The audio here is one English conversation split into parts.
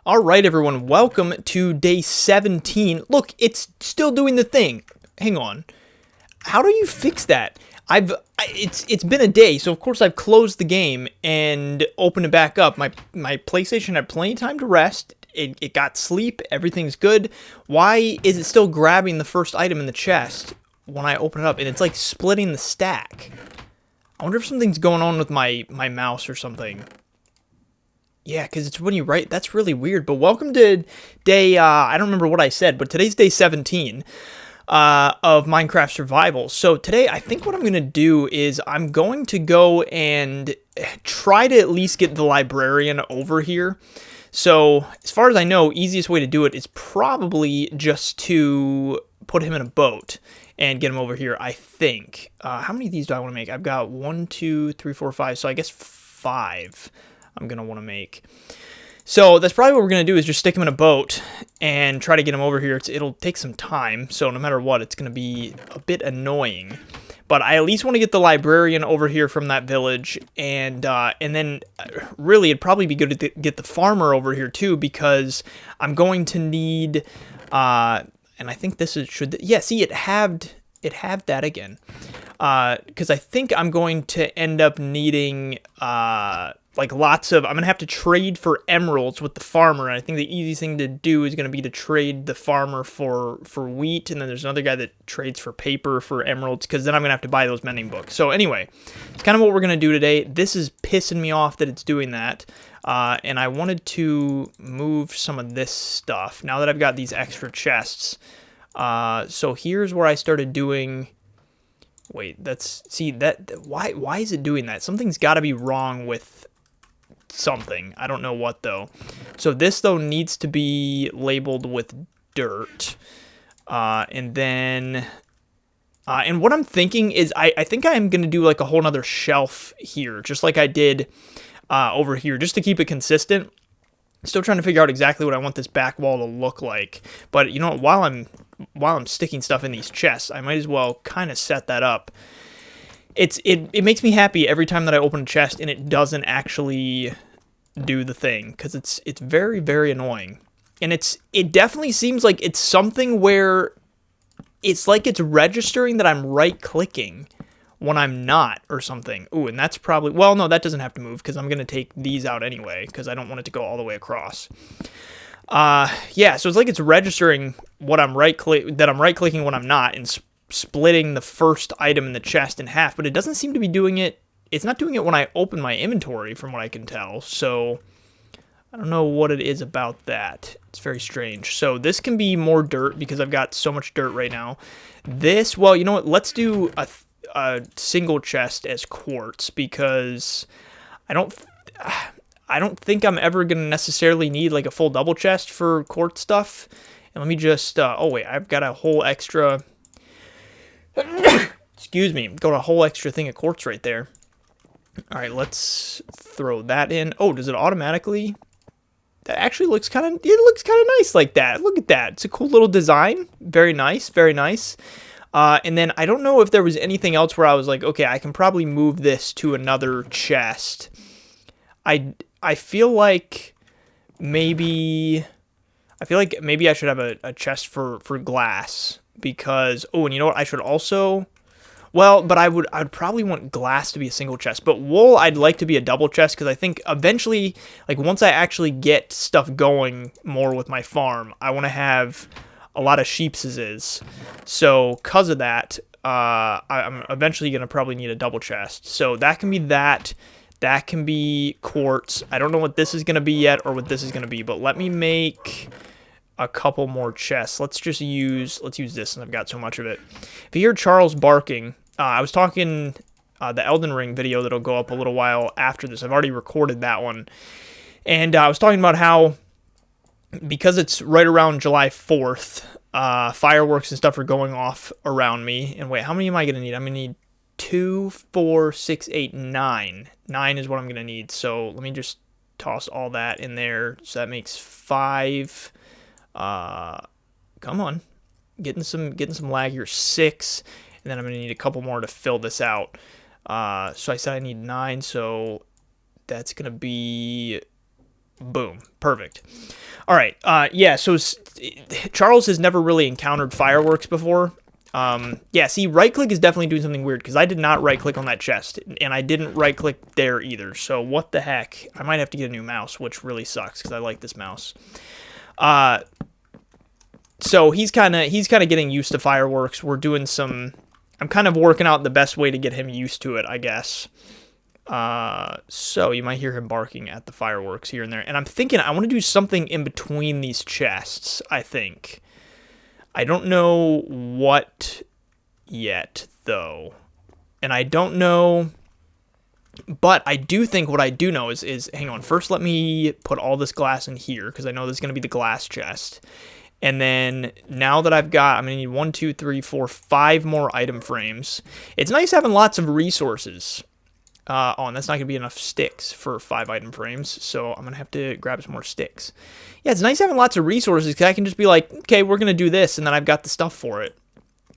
All right, everyone, welcome to day 17. Look, it's still doing the thing. Hang on. How do you fix that? It's been a day, so of course I've closed the game and opened it back up. My PlayStation had plenty of time to rest. It got sleep. Everything's good. Why is it still grabbing the first item in the chest when I open it up? And it's like splitting the stack. I wonder if something's going on with my mouse or something. Yeah, because it's when you write. That's really weird. But welcome to day, I don't remember what I said, but today's day 17 of Minecraft Survival. So today, I think what I'm going to do is I'm going to go and try to at least get the librarian over here. So as far as I know, easiest way to do it is probably just to put him in a boat and get him over here, I think. How many of these do I want to make? I've got 1, 2, 3, 4, 5. So I guess 5. I'm going to want to make. So that's probably what we're going to do is just stick him in a boat and try to get him over here. It'll take some time, so no matter what, it's going to be a bit annoying. But I at least want to get the librarian over here from that village, and then really it'd probably be good to get the farmer over here too, because I'm going to need, and I think this is, yeah, see, it halved that again. Because I think I'm going to end up needing, like lots of, I'm going to have to trade for emeralds with the farmer, and I think the easiest thing to do is going to be to trade the farmer for wheat, and then there's another guy that trades for paper for emeralds, because then I'm going to have to buy those mending books. So anyway, it's kind of what we're going to do today. This is pissing me off that it's doing that, and I wanted to move some of this stuff, now that I've got these extra chests. So here's where I started doing... Wait, why is it doing that? Something's got to be wrong with something. I don't know what, though. So this, though, needs to be labeled with dirt. And then... and what I'm thinking is I think I'm going to do like a whole nother shelf here, just like I did over here, just to keep it consistent. Still trying to figure out exactly what I want this back wall to look like. But, you know what, while I'm sticking stuff in these chests, I might as well kind of set that up. It makes me happy every time that I open a chest and it doesn't actually do the thing, because it's very, very annoying. And it definitely seems like it's something where it's like it's registering that I'm right-clicking when I'm not, or something. Ooh, and that's probably... Well, no, that doesn't have to move, because I'm going to take these out anyway, because I don't want it to go all the way across. Yeah, so it's like it's registering what I'm that I'm right-clicking when I'm not, and splitting the first item in the chest in half, but it doesn't seem to be doing it... It's not doing it when I open my inventory, from what I can tell, so... I don't know what it is about that. It's very strange. So this can be more dirt, because I've got so much dirt right now. This... Well, you know what? Let's do a single chest as quartz, because I don't think I'm ever going to necessarily need like a full double chest for quartz stuff. And let me just, oh wait, I've got a whole extra, excuse me, got a whole extra thing of quartz right there. All right, let's throw that in. Oh, does it automatically? That actually looks kind of, it looks kind of nice like that. Look at that. It's a cool little design. Very nice, very nice. And then I don't know if there was anything else where I was like, okay, I can probably move this to another chest. I feel like maybe I should have a chest for glass, because, oh, and you know what? I should also, well, but I'd probably want glass to be a single chest, but wool I'd like to be a double chest, because I think eventually, like once I actually get stuff going more with my farm, I want to have a lot of sheepses. So because of that, I'm eventually going to probably need a double chest. So that can be that. That can be quartz. I don't know what this is going to be yet, or what this is going to be, but let me make a couple more chests. Let's use this, and I've got so much of it. If you hear Charles barking, I was talking the Elden Ring video that'll go up a little while after this. I've already recorded that one. And I was talking about how, because it's right around July 4th, fireworks and stuff are going off around me. And wait, how many am I going to need? I'm going to need 2, 4, 6, 8, 9. 9 is what I'm going to need. So let me just toss all that in there. So that makes 5. Come on. Getting some lag here. 6. And then I'm going to need a couple more to fill this out. So I said I need 9. So that's going to be... Boom. Perfect. All right. Yeah, so Charles has never really encountered fireworks before. Yeah, see, right-click is definitely doing something weird, because I did not right-click on that chest, and I didn't right-click there either, so what the heck? I might have to get a new mouse, which really sucks, because I like this mouse. So he's kind of getting used to fireworks. We're doing some... I'm kind of working out the best way to get him used to it, I guess. So you might hear him barking at the fireworks here and there. And I'm thinking I want to do something in between these chests, I think. I don't know what yet, though. And I don't know... But I do think what I do know is... Hang on. First, let me put all this glass in here, because I know this is going to be the glass chest. And then now that I've got... I'm going to need 1, 2, 3, 4, 5 more item frames. It's nice having lots of resources. And that's not going to be enough sticks for 5 item frames, so I'm going to have to grab some more sticks. Yeah, it's nice having lots of resources, because I can just be like, okay, we're going to do this, and then I've got the stuff for it,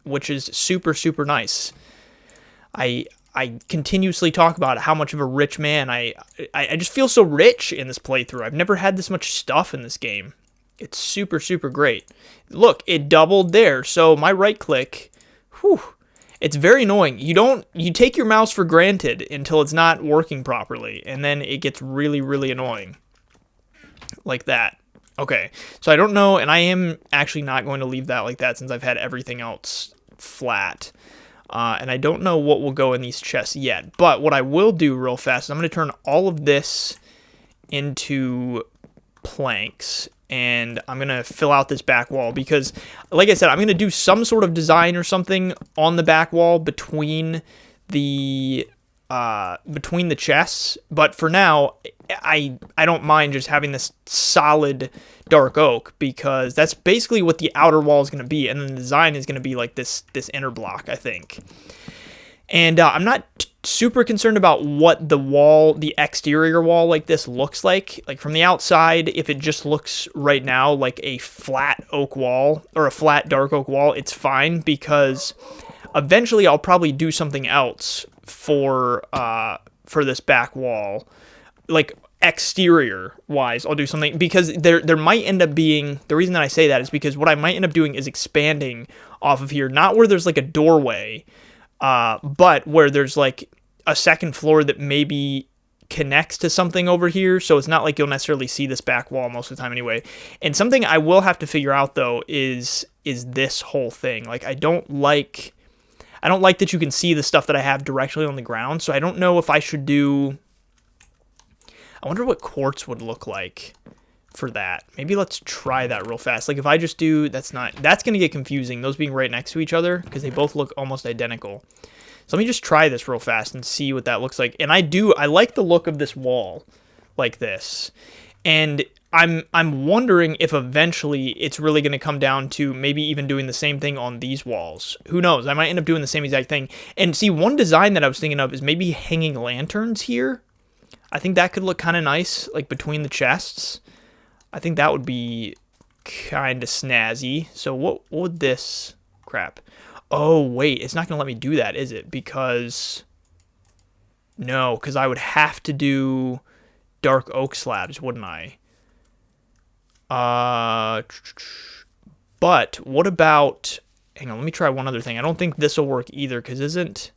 which is super, super nice. I continuously talk about how much of a rich man I just feel so rich in this playthrough. I've never had this much stuff in this game. It's super, super great. Look, it doubled there, so my right click, whew, it's very annoying. You take your mouse for granted until it's not working properly, and then it gets really, really annoying. Like that. Okay, so I don't know, and I am actually not going to leave that like that since I've had everything else flat. And I don't know what will go in these chests yet, but what I will do real fast is I'm going to turn all of this into planks, and I'm going to fill out this back wall because, like I said, I'm going to do some sort of design or something on the back wall between the chests, but for now, I don't mind just having this solid dark oak because that's basically what the outer wall is going to be, and then the design is going to be like this inner block, I think. And I'm not super concerned about what the exterior wall like this looks like. Like from the outside, if it just looks right now like a flat oak wall or a flat dark oak wall, it's fine because eventually I'll probably do something else for this back wall. Like exterior wise, I'll do something because there might end up being, the reason that I say that is because what I might end up doing is expanding off of here, not where there's like a doorway, but where there's like a second floor that maybe connects to something over here, so it's not like you'll necessarily see this back wall most of the time anyway. And something I will have to figure out though is this whole thing. Like I don't like that you can see the stuff that I have directly on the ground, so I don't know if I should do... I wonder what quartz would look like for that. Maybe let's try that real fast. Like if I just do... That's going to get confusing, those being right next to each other, because they both look almost identical. So let me just try this real fast and see what that looks like. And I like the look of this wall like this. And I'm wondering if eventually it's really going to come down to maybe even doing the same thing on these walls. Who knows? I might end up doing the same exact thing. And see, one design that I was thinking of is maybe hanging lanterns here. I think that could look kind of nice, like between the chests. I think that would be kind of snazzy. So what would this... Crap. Oh, wait. It's not going to let me do that, is it? Because... No, because I would have to do dark oak slabs, wouldn't I? But what about... Hang on, let me try one other thing. I don't think this will work either, because isn't...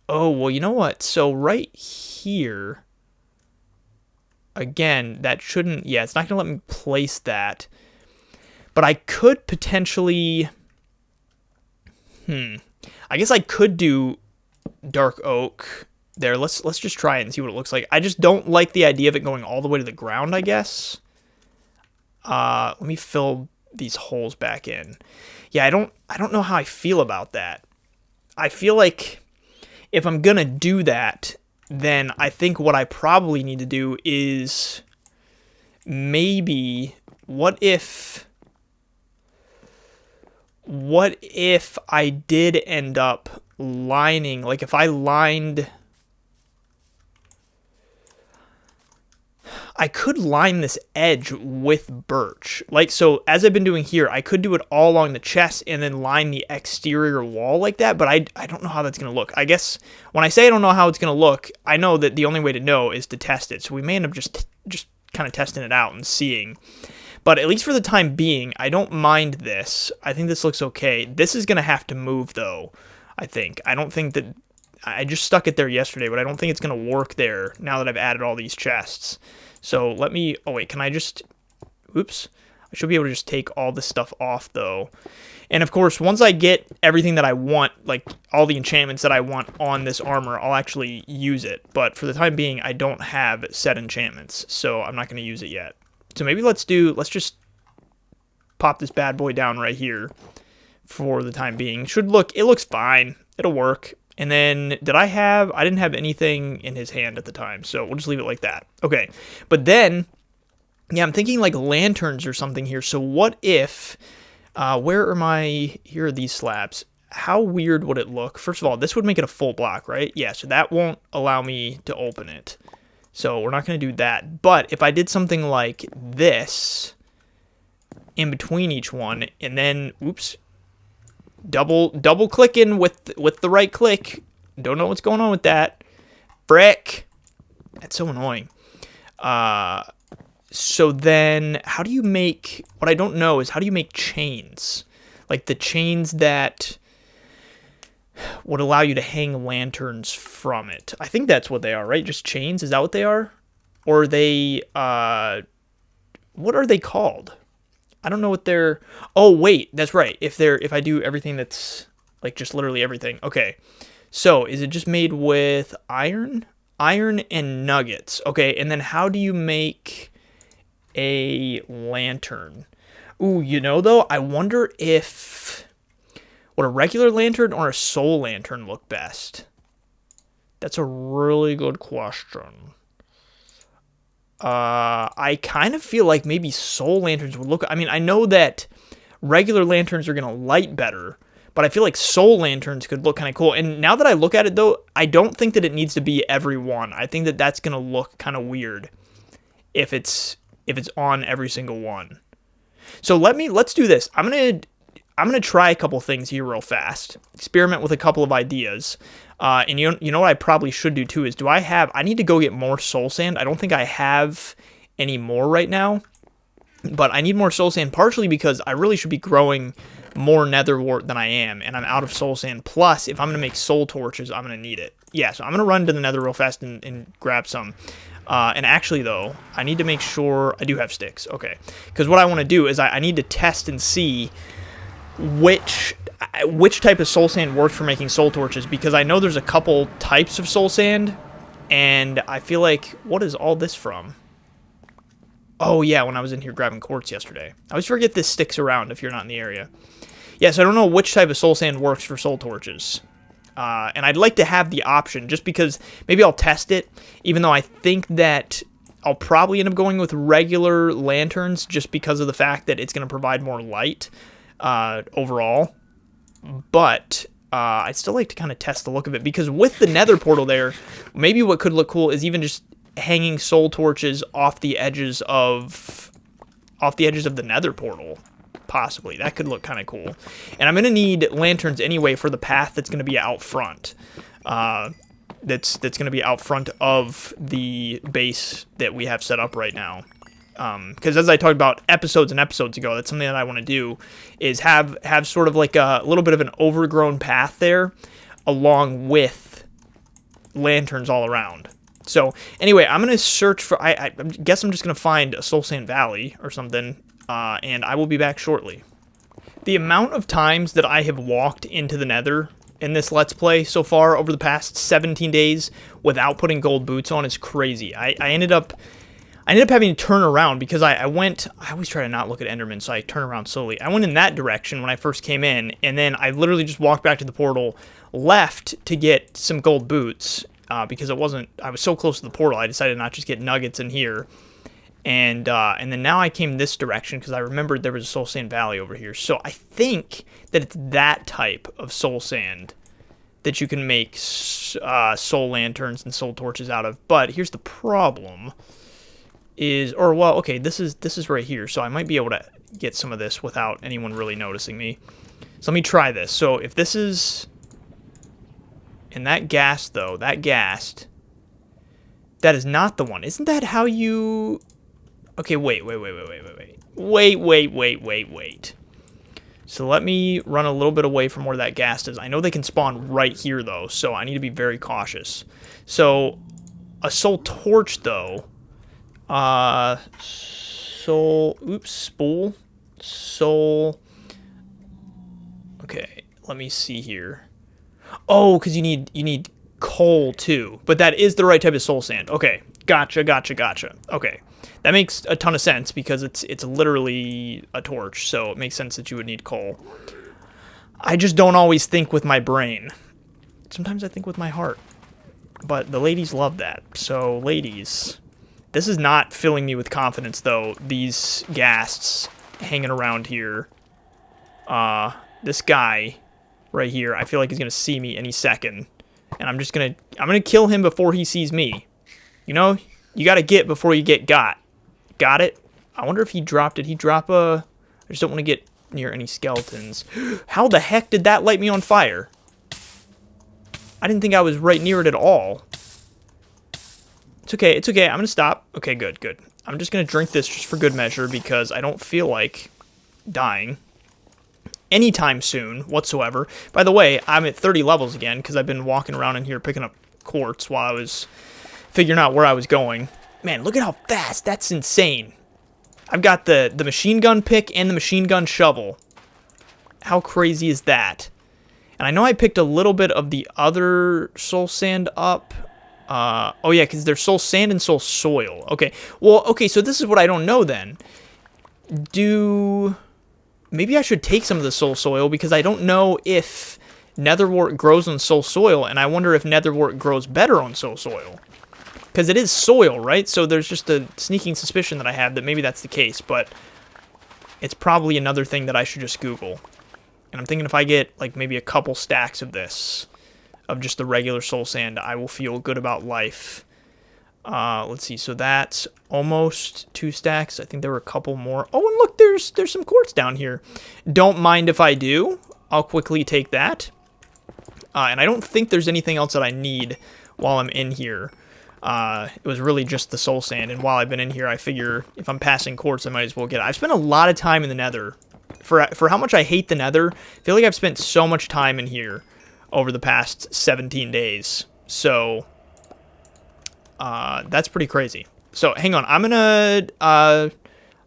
Oh, well, you know what? So right here, again, that shouldn't, yeah, it's not going to let me place that. But I could potentially, I guess I could do dark oak there. Let's just try it and see what it looks like. I just don't like the idea of it going all the way to the ground, I guess. Let me fill these holes back in. Yeah, I don't know how I feel about that. I feel like... If I'm going to do that, then I think what I probably need to do is maybe, what if I did end up lining, like if I lined, I could line this edge with birch. Like, so as I've been doing here, I could do it all along the chest and then line the exterior wall like that, but I don't know how that's going to look. I guess when I say I don't know how it's going to look, I know that the only way to know is to test it. So we may end up just kind of testing it out and seeing. But at least for the time being, I don't mind this. I think this looks okay. This is going to have to move, though, I think. I don't think that... I just stuck it there yesterday, but I don't think it's going to work there now that I've added all these chests. So let me... Oh, wait, can I just... Oops. I should be able to just take all this stuff off, though. And, of course, once I get everything that I want, like all the enchantments that I want on this armor, I'll actually use it. But for the time being, I don't have set enchantments, so I'm not going to use it yet. So maybe let's just pop this bad boy down right here for the time being. It looks fine. It'll work. And then I didn't have anything in his hand at the time, so we'll just leave it like that. Okay. But then, yeah, I'm thinking like lanterns or something here. So what if, here are these slabs. How weird would it look? First of all, this would make it a full block, right? Yeah, so that won't allow me to open it. So we're not going to do that. But if I did something like this in between each one, and then, oops, double clicking with the right click. Don't know what's going on with that. Frick. That's so annoying. So then how do you make, what I don't know is how do you make chains? Like the chains that would allow you to hang lanterns from it. I think that's what they are, right? Just chains? Is that what they are? Or are they, what are they called? I don't know what they're, oh, wait, that's right. If I do everything that's, like, just literally everything. Okay, so is it just made with iron? Iron and nuggets. Okay, and then how do you make a lantern? Ooh, you know, though, I wonder if... Would a regular lantern or a soul lantern look best? That's a really good question. I kind of feel like maybe soul lanterns would look... I mean, I know that regular lanterns are going to light better, but I feel like soul lanterns could look kind of cool. And now that I look at it, though, I don't think that it needs to be every one. I think that that's going to look kind of weird if it's on every single one. So let's do this. I'm gonna try a couple things here real fast. Experiment with a couple of ideas. And you know what I probably should do too is I need to go get more soul sand. I don't think I have any more right now. But I need more soul sand partially because I really should be growing more nether wart than I am. And I'm out of soul sand. Plus, if I'm going to make soul torches, I'm going to need it. Yeah, so I'm going to run to the nether real fast and grab some. And actually, though, I need to make sure I do have sticks. Okay. Because what I want to do is I need to test and see which type of soul sand works for making soul torches, because I know there's a couple types of soul sand, and I feel like, what is all this from? Oh yeah, when I was in here grabbing quartz yesterday. I always forget this sticks around if you're not in the area. Yeah, so I don't know which type of soul sand works for soul torches. And I'd like to have the option, just because maybe I'll test it, even though I think that I'll probably end up going with regular lanterns just because of the fact that it's going to provide more light overall. But I'd still like to kind of test the look of it, because with the nether portal there, maybe what could look cool is even just hanging soul torches off the edges of the nether portal. Possibly. That could look kind of cool. And I'm going to need lanterns anyway for the path that's going to be out front. That's going to be out front of the base that we have set up right now. Because as I talked about episodes and episodes ago, that's something that I want to do, is have sort of like a little bit of an overgrown path there, along with lanterns all around. So anyway, I'm going to search for, I guess I'm just going to find a Soul Sand Valley or something, and I will be back shortly. The amount of times that I have walked into the nether in this Let's Play so far over the past 17 days without putting gold boots on is crazy. I ended up having to turn around because I always try to not look at Enderman, so I turn around slowly. I went in that direction when I first came in, and then I literally just walked back to the portal, left to get some gold boots, because I was so close to the portal, I decided not just get nuggets in here. And then now I came this direction because I remembered there was a Soul Sand Valley over here. So I think that it's that type of soul sand that you can make soul lanterns and soul torches out of. But here's the problem. This is right here, so I might be able to get some of this without anyone really noticing me. So let me try this. So if this is... And that ghast, though, that is not the one. Isn't that how you... Okay, wait. So let me run a little bit away from where that ghast is. I know they can spawn right here, though, so I need to be very cautious. So, a soul torch, though. Spool. Soul. Okay, let me see here. Oh, because you need coal, too. But that is the right type of soul sand. Okay, gotcha. Okay. That makes a ton of sense because it's literally a torch, so it makes sense that you would need coal. I just don't always think with my brain. Sometimes I think with my heart. But the ladies love that. So, ladies, this is not filling me with confidence, though, these ghasts hanging around here. This guy right here, I feel like he's going to see me any second. And I'm going to kill him before he sees me. You know, you got to get before you get got. Got it? I wonder if he dropped it. He drop a... I just don't want to get near any skeletons. How the heck did that light me on fire? I didn't think I was right near it at all. It's okay. I'm going to stop. Okay, good. I'm just going to drink this just for good measure because I don't feel like dying anytime soon whatsoever. By the way, I'm at 30 levels again because I've been walking around in here picking up quartz while I was figuring out where I was going. Man, look at how fast. That's insane. I've got the machine gun pick and the machine gun shovel. How crazy is that? And I know I picked a little bit of the other soul sand up. Oh, yeah, because there's soul sand and soul soil. Okay, well, okay, so this is what I don't know then. Maybe I should take some of the soul soil because I don't know if netherwort grows on soul soil, and I wonder if netherwort grows better on soul soil. Because it is soil, right? So there's just a sneaking suspicion that I have that maybe that's the case, but it's probably another thing that I should just Google. And I'm thinking if I get, like, maybe a couple stacks of this, of just the regular soul sand, I will feel good about life. Let's see, so that's almost 2 stacks. I think there were a couple more. Oh, and look, there's some quartz down here. Don't mind if I do. I'll quickly take that. And I don't think there's anything else that I need while I'm in here. It was really just the soul sand, and while I've been in here, I figure if I'm passing quartz, I might as well get it. I've spent a lot of time in the nether. For how much I hate the nether, I feel like I've spent so much time in here over the past 17 days. So, that's pretty crazy. So, hang on. I've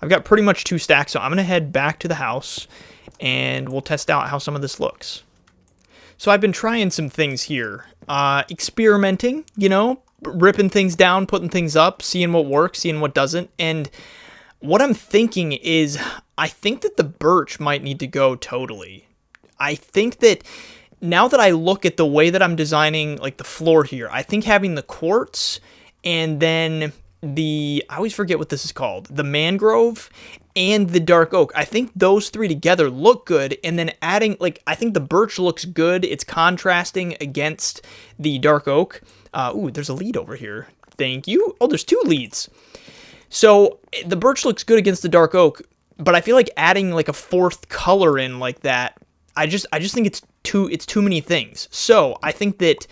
got pretty much 2 stacks, so I'm going to head back to the house, and we'll test out how some of this looks. So, I've been trying some things here. Experimenting, you know, ripping things down, putting things up, seeing what works, seeing what doesn't. And what I'm thinking is, I think that the birch might need to go totally. I think that now that I look at the way that I'm designing, like, the floor here, I think having the quartz and then I always forget what this is called, the mangrove and the dark oak, I think those 3 together look good, and then adding, like, I think the birch looks good. It's contrasting against the dark oak. Ooh, there's a lead over here. Thank you. Oh, there's 2 leads. So the birch looks good against the dark oak, but I feel like adding like a 4th color in like that, I just think it's too many things. So I think that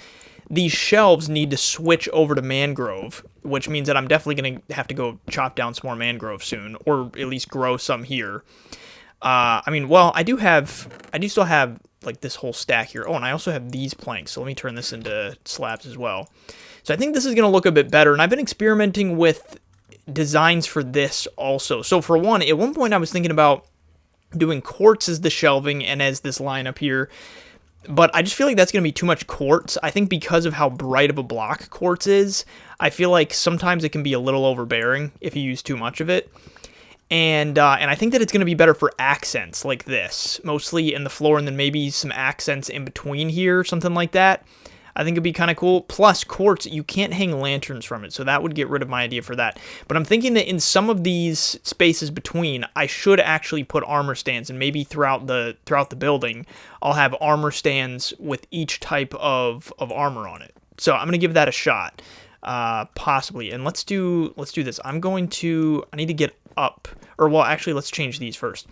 these shelves need to switch over to mangrove, which means that I'm definitely going to have to go chop down some more mangrove soon, or at least grow some here. I mean, well, I do still have like this whole stack here. Oh, and I also have these planks, so let me turn this into slabs as well. So I think this is going to look a bit better, and I've been experimenting with designs for this also. So for one, at one point I was thinking about doing quartz as the shelving and as this line up here, but I just feel like that's going to be too much quartz. I think because of how bright of a block quartz is, I feel like sometimes it can be a little overbearing if you use too much of it. And I think that it's going to be better for accents like this, mostly in the floor, and then maybe some accents in between here, something like that. I think it'd be kind of cool. Plus, quartz, you can't hang lanterns from it, so that would get rid of my idea for that. But I'm thinking that in some of these spaces between, I should actually put armor stands, and maybe throughout the building, I'll have armor stands with each type of armor on it. So I'm gonna give that a shot, possibly. And let's do this. I need to get up, or well, actually, let's change these first.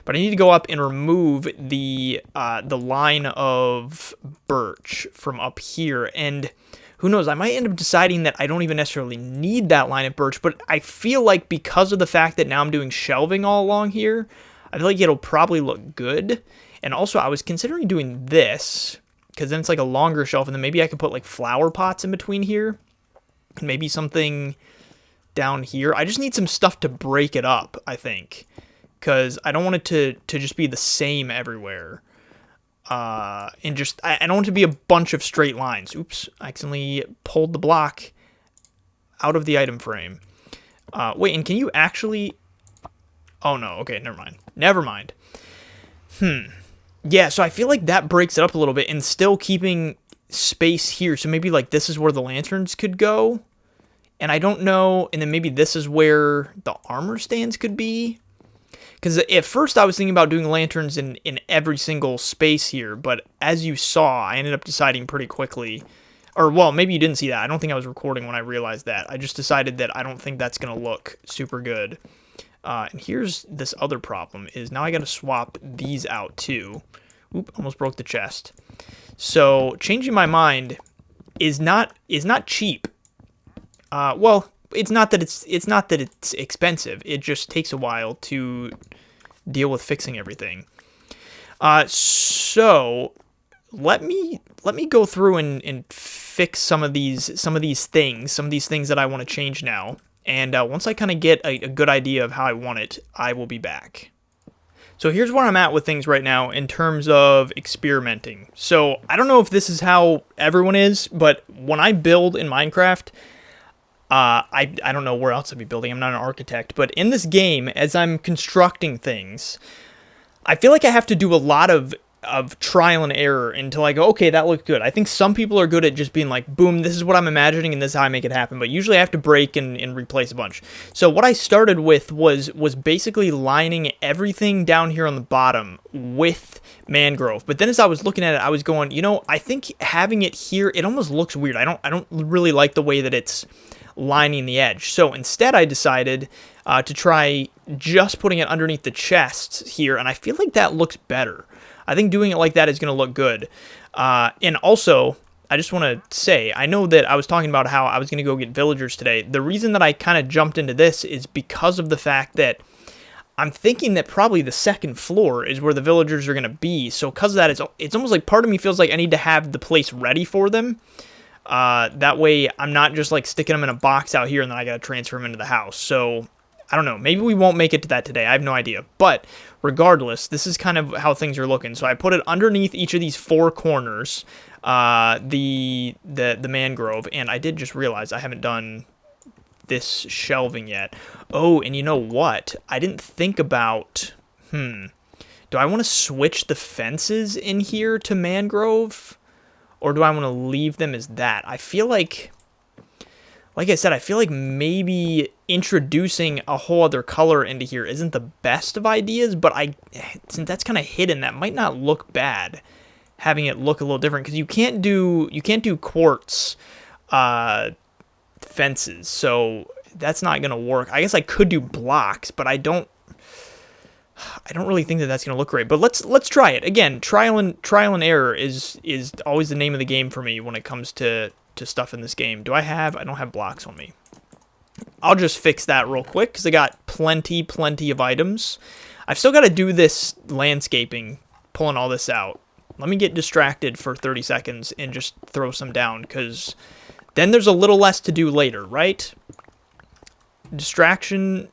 But I need to go up and remove the line of birch from up here. And who knows, I might end up deciding that I don't even necessarily need that line of birch, but I feel like because of the fact that now I'm doing shelving all along here, I feel like it'll probably look good. And also, I was considering doing this, because then it's like a longer shelf, and then maybe I could put like flower pots in between here, and maybe something down here. I just need some stuff to break it up, I think, because I don't want it to just be the same everywhere. And just, I don't want it to be a bunch of straight lines. Oops, I accidentally pulled the block out of the item frame. Wait, and can you actually... Oh, no, okay, never mind. Yeah, so I feel like that breaks it up a little bit and still keeping space here. So maybe, like, this is where the lanterns could go. And I don't know, and then maybe this is where the armor stands could be. Because at first I was thinking about doing lanterns in every single space here, but as you saw, I ended up deciding pretty quickly, or well, maybe you didn't see that. I don't think I was recording when I realized that. I just decided that I don't think that's going to look super good. And here's this other problem, is now I got to swap these out too. Oop, almost broke the chest. So changing my mind is not cheap. Well, it's not that it's expensive. It just takes a while to deal with fixing everything. So let me go through and fix some of these things that I want to change now. And once I kind of get a good idea of how I want it, I will be back. So here's where I'm at with things right now in terms of experimenting. So I don't know if this is how everyone is, but when I build in Minecraft, I don't know where else I'd be building. I'm not an architect, but in this game, as I'm constructing things, I feel like I have to do a lot of trial and error until I go, okay, that looked good. I think some people are good at just being like, boom, this is what I'm imagining and this is how I make it happen. But usually I have to break and replace a bunch. So what I started with was basically lining everything down here on the bottom with mangrove. But then as I was looking at it, I was going, you know, I think having it here, it almost looks weird. I don't really like the way that it's lining the edge. So instead I decided to try just putting it underneath the chests here, and I feel like that looks better. I think doing it like that is going to look good. And also, I just want to say, I know that I was talking about how I was going to go get villagers today. The reason that I kind of jumped into this is because of the fact that I'm thinking that probably the second floor is where the villagers are going to be. So because of that, it's almost like part of me feels like I need to have the place ready for them. That way I'm not just like sticking them in a box out here and then I got to transfer them into the house. So I don't know. Maybe we won't make it to that today. I have no idea. But regardless, this is kind of how things are looking. So I put it underneath each of these four corners, the mangrove, and I did just realize I haven't done this shelving yet. Oh, and you know what? I didn't think about, do I want to switch the fences in here to mangrove? Or do I want to leave them as that? I feel like I said, I feel like maybe introducing a whole other color into here isn't the best of ideas, but since that's kind of hidden, that might not look bad, having it look a little different, because you can't do quartz fences, so that's not gonna work. I guess I could do blocks, but I don't really think that that's gonna look great. But let's try it again. Trial and error is always the name of the game for me when it comes to stuff in this game. I don't have blocks on me. I'll just fix that real quick because I got plenty of items. I've still got to do this landscaping, pulling all this out. Let me get distracted for 30 seconds and just throw some down, because then there's a little less to do later, right? Distraction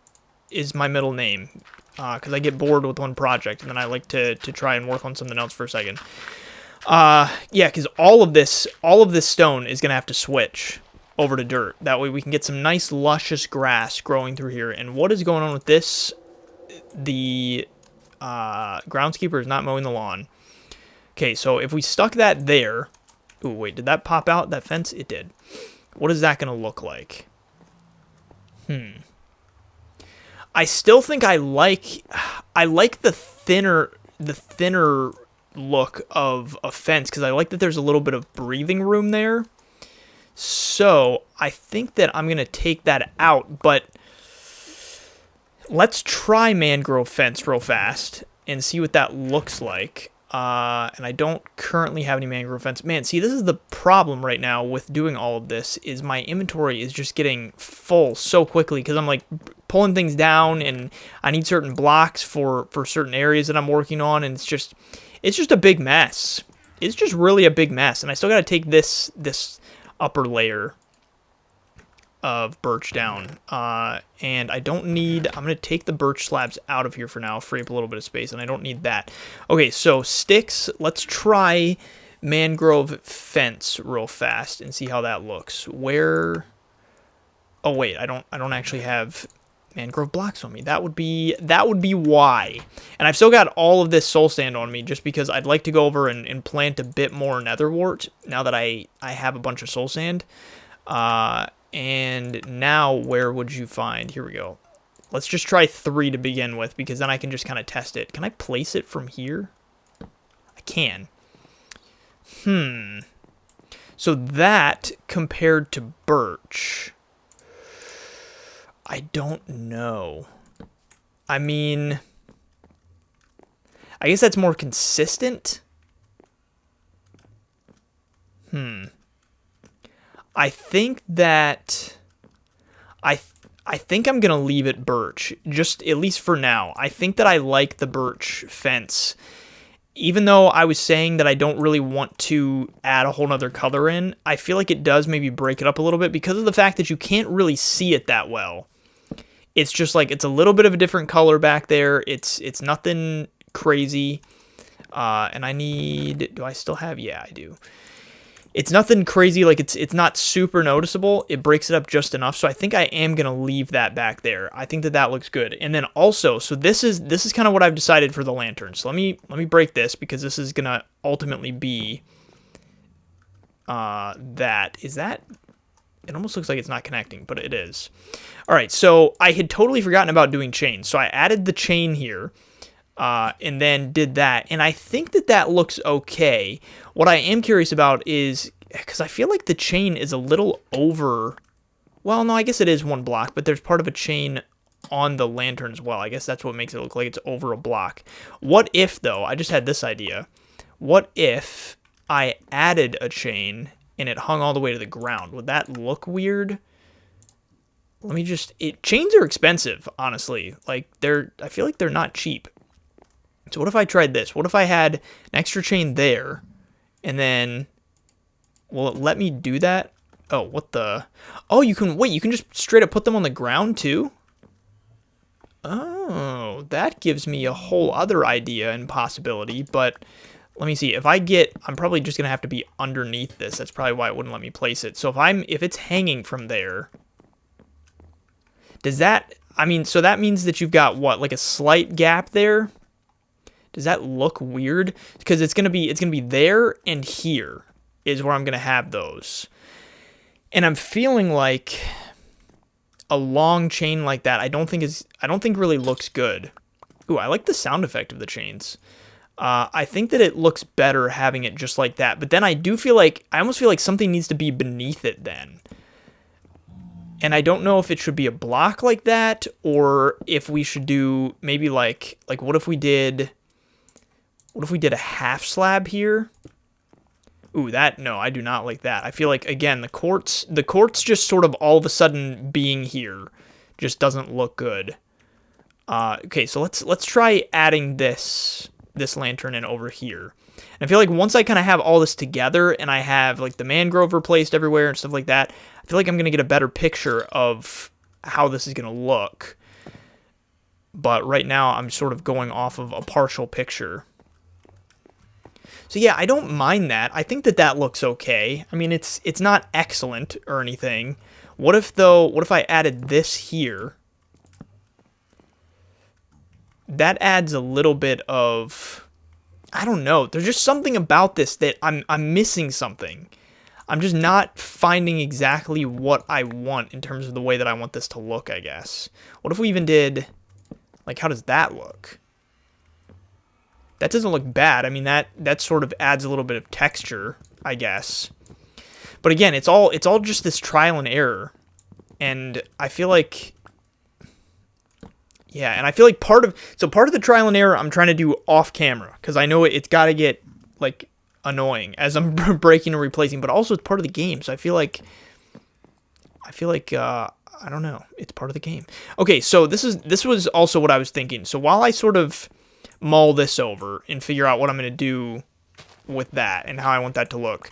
is my middle name, because I get bored with one project and then I like to try and work on something else for a second. Yeah, because all of this stone is gonna have to switch over to dirt. That way we can get some nice luscious grass growing through here. And what is going on with this? The groundskeeper is not mowing the lawn. Okay, so if we stuck that there, ooh, wait, did that pop out, that fence? It did. What is that gonna look like? I still think I like the thinner look of a fence, because I like that there's a little bit of breathing room there. So I think that I'm gonna take that out, but let's try mangrove fence real fast and see what that looks like. And I don't currently have any mangrove fence. Man, see, this is the problem right now with doing all of this, is my inventory is just getting full so quickly because I'm like pulling things down and I need certain blocks for certain areas that I'm working on, and it's just a big mess. It's just really a big mess, and I still got to take this upper layer of birch down, and I don't need, I'm going to take the birch slabs out of here for now, free up a little bit of space, and I don't need that. Okay, so sticks, let's try mangrove fence real fast and see how that looks. Where, oh wait, I don't actually have mangrove blocks on me. That would be why. And I've still got all of this soul sand on me just because I'd like to go over and plant a bit more netherwort now that I have a bunch of soul sand. And now where would you find, here we go. Let's just try 3 to begin with, because then I can just kind of test it. Can I place it from here? I can. So that compared to birch, I don't know. I mean, I guess that's more consistent. I think that I think I'm gonna leave it birch, just at least for now. I think that I like the birch fence, even though I was saying that I don't really want to add a whole nother color in. I feel like it does maybe break it up a little bit because of the fact that you can't really see it that well. It's just like it's a little bit of a different color back there. It's nothing crazy. And I need, do I still have? Yeah, I do. It's nothing crazy, like it's not super noticeable. It breaks it up just enough, so I think I am gonna leave that back there. I think that looks good. And then also, so this is kind of what I've decided for the lantern. So let me break this, because this is gonna ultimately be that. Is that? It almost looks like it's not connecting, but it is. All right, so I had totally forgotten about doing chains, so I added the chain here. And then did that, and I think that looks okay. What I am curious about is, because I feel like the chain is a little over, well, no, I guess it is 1 block, but there's part of a chain on the lantern as well. I guess that's what makes it look like it's over a block. What if, though, I just had this idea, what if I added a chain and it hung all the way to the ground? Would that look weird? Let me just, chains are expensive, honestly. Like, I feel like they're not cheap. So what if I tried this? What if I had an extra chain there, and then, will it let me do that? Oh, what the? Oh, you can, wait, you can just straight up put them on the ground too? Oh, that gives me a whole other idea and possibility, but let me see. If I get, I'm probably just going to have to be underneath this. That's probably why it wouldn't let me place it. So if it's hanging from there, does that, I mean, so that means that you've got what, like a slight gap there? Does that look weird? Because it's gonna be there and here is where I'm gonna have those. And I'm feeling like a long chain like that I don't think really looks good. Ooh, I like the sound effect of the chains. I think that it looks better having it just like that. But then I almost feel like something needs to be beneath it then. And I don't know if it should be a block like that, or if we should do maybe like what if we did a half slab here? Ooh, no, I do not like that. I feel like, again, the quartz just sort of all of a sudden being here just doesn't look good. Okay, so let's try adding this lantern in over here. And I feel like once I kind of have all this together and I have like the mangrove replaced everywhere and stuff like that, I feel like I'm going to get a better picture of how this is going to look. But right now I'm sort of going off of a partial picture. So yeah, I don't mind that. I think that looks okay. I mean, it's not excellent or anything. What if I added this here? That adds a little bit of, I don't know. There's just something about this that I'm missing something. I'm just not finding exactly what I want in terms of the way that I want this to look, I guess. What if we even did, like, how does that look? That doesn't look bad. I mean, that sort of adds a little bit of texture, I guess. But again, it's all just this trial and error. And I feel like, Yeah, and I feel like part of the trial and error I'm trying to do off camera, because I know it's got to get like annoying as I'm breaking and replacing, but also it's part of the game. So I feel like I don't know, it's part of the game. Okay, so this was also what I was thinking. So while I sort of mull this over and figure out what I'm going to do with that and how I want that to look,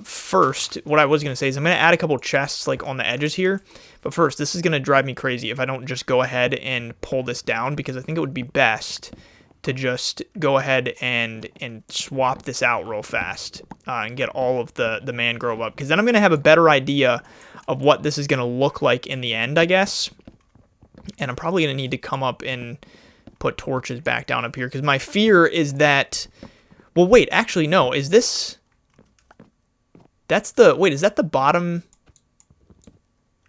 first, what I was going to say is I'm going to add a couple chests like on the edges here. But first, this is going to drive me crazy if I don't just go ahead and pull this down, because I think it would be best to just go ahead and swap this out real fast and get all of the mangrove up, because then I'm going to have a better idea of what this is going to look like in the end, I guess. And I'm probably going to need to come up and put torches back down up here, because my fear is that... Well, wait, actually, no. Is this... That's the... Wait, is that the bottom...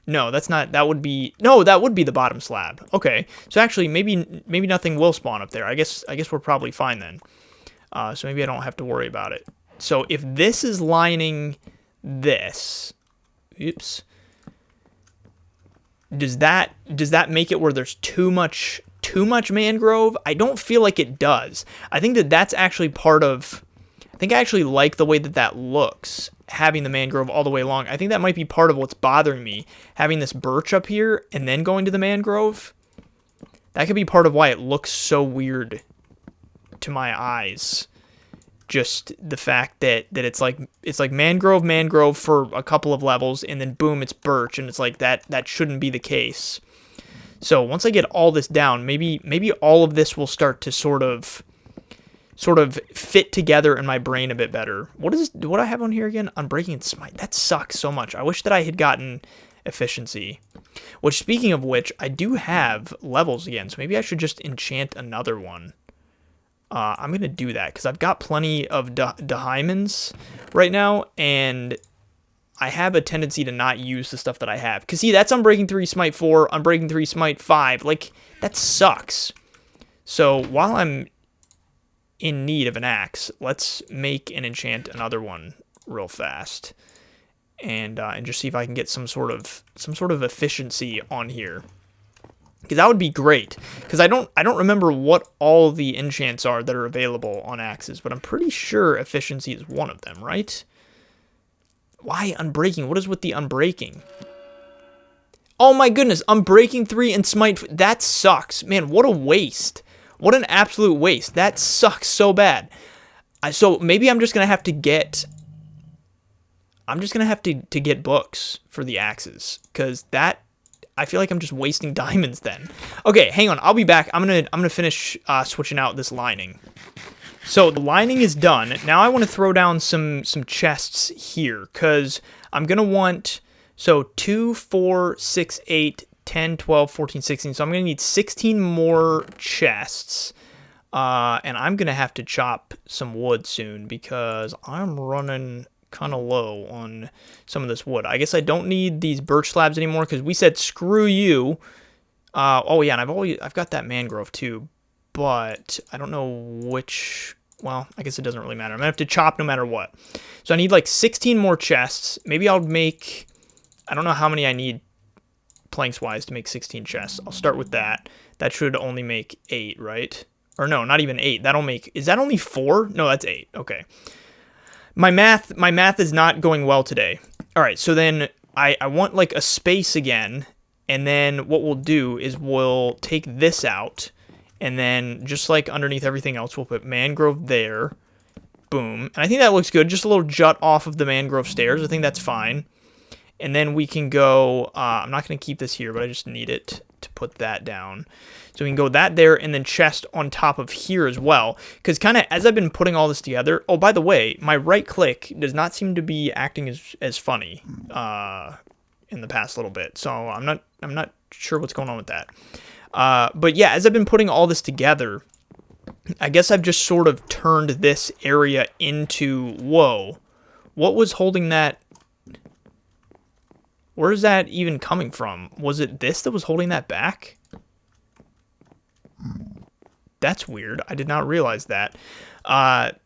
No, that's not... That would be... No, that would be the bottom slab. Okay. So actually, maybe nothing will spawn up there. I guess we're probably fine then. So maybe I don't have to worry about it. So if this is lining this... Oops. Does that make it where there's too much mangrove? I don't feel like it does. I think that's actually part of... I think I actually like the way that looks, having the mangrove all the way along. I think that might be part of what's bothering me, having this birch up here and then going to the mangrove. That could be part of why it looks so weird to my eyes. Just the fact that it's like mangrove for a couple of levels, and then boom, it's birch, and it's like that shouldn't be the case. So once I get all this down, maybe all of this will start to sort of fit together in my brain a bit better. What do I have on here again? Unbreaking and Smite. That sucks so much. I wish that I had gotten efficiency. Which, speaking of which, I do have levels again, so maybe I should just enchant another one. I'm going to do that, because I've got plenty of diamonds right now, and I have a tendency to not use the stuff that I have. Because, see, that's Unbreaking 3, Smite 4, Unbreaking 3, Smite 5. Like, that sucks. So, while I'm in need of an axe, let's make and enchant another one real fast. And just see if I can get some sort of efficiency on here. Because that would be great. Because I don't remember what all the enchants are that are available on axes, but I'm pretty sure efficiency is one of them, right? Why Unbreaking? What is with the Unbreaking? Oh my goodness, Unbreaking 3 and Smite... That sucks. Man, what a waste. What an absolute waste. That sucks so bad. So maybe I'm just going to have to get... I'm just going to have to get books for the axes. Because that... I feel like I'm just wasting diamonds then. Okay, hang on. I'll be back. I'm gonna finish switching out this lining. So the lining is done. Now I want to throw down some chests here, because I'm going to want... So 2, 4, 6, 8, 10, 12, 14, 16. So I'm going to need 16 more chests. And I'm going to have to chop some wood soon, because I'm running kind of low on some of this wood. I guess I don't need these birch slabs anymore, because we said screw you. Oh yeah, and I've got that mangrove too, but I don't know which... Well, I guess it doesn't really matter. I'm gonna have to chop no matter what. So I need like 16 more chests. Maybe I'll make... I don't know how many I need planks-wise to make 16 chests. I'll start with that. That should only make 8, right? Or no, not even 8. That'll make... Is that only 4? No, that's 8. Okay. My math is not going well today. All right, so then I want like a space again, and then what we'll do is we'll take this out, and then just like underneath everything else, we'll put mangrove there. Boom. And I think that looks good. Just a little jut off of the mangrove stairs. I think that's fine. And then we can go... I'm not going to keep this here, but I just need it to put that down. So we can go that there, and then chest on top of here as well. Because kind of as I've been putting all this together... Oh, by the way, my right click does not seem to be acting as funny in the past little bit. So I'm not sure what's going on with that. But yeah, as I've been putting all this together, I guess I've just sort of turned this area into... Whoa. What was holding that... Where is that even coming from? Was it this that was holding that back? That's weird. I did not realize that. That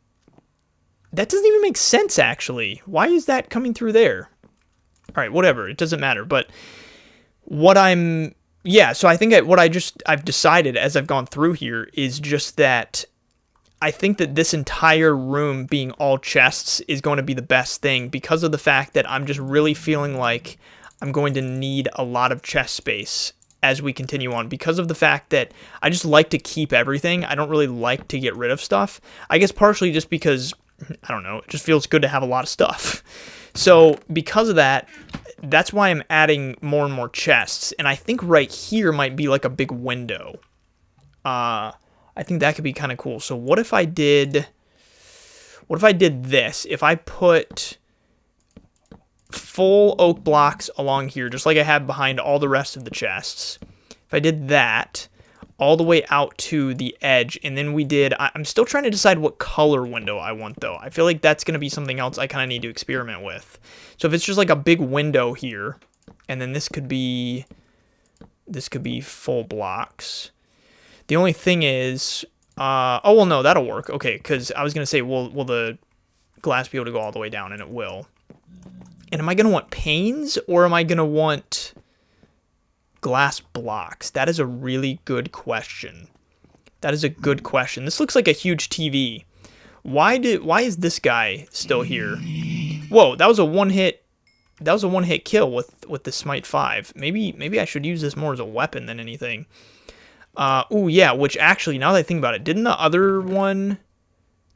doesn't even make sense, actually. Why is that coming through there? All right, whatever. It doesn't matter. But what I'm yeah, so I think I've decided as I've gone through here is just that I think that this entire room being all chests is going to be the best thing because of the fact that I'm just really feeling like I'm going to need a lot of chest space as we continue on because of the fact that I just like to keep everything. I don't really like to get rid of stuff. I guess partially just because, I don't know, it just feels good to have a lot of stuff. So because of that, that's why I'm adding more and more chests. And I think right here might be like a big window. I think that could be kind of cool. So what if I did this? If I put full oak blocks along here, just like I have behind all the rest of the chests. If I did that all the way out to the edge, and then I'm still trying to decide what color window I want though. I feel like that's going to be something else I kind of need to experiment with. So if it's just like a big window here, and then this could be full blocks. The only thing is, oh, well, no, that'll work. Okay, because I was going to say, will the glass be able to go all the way down? And it will. And am I going to want panes, or am I going to want glass blocks? That is a really good question. That is a good question. This looks like a huge TV. Why is this guy still here? Whoa, that was a one-hit kill with the Smite 5. Maybe I should use this more as a weapon than anything. Ooh, yeah, which actually, now that I think about it, didn't the other one...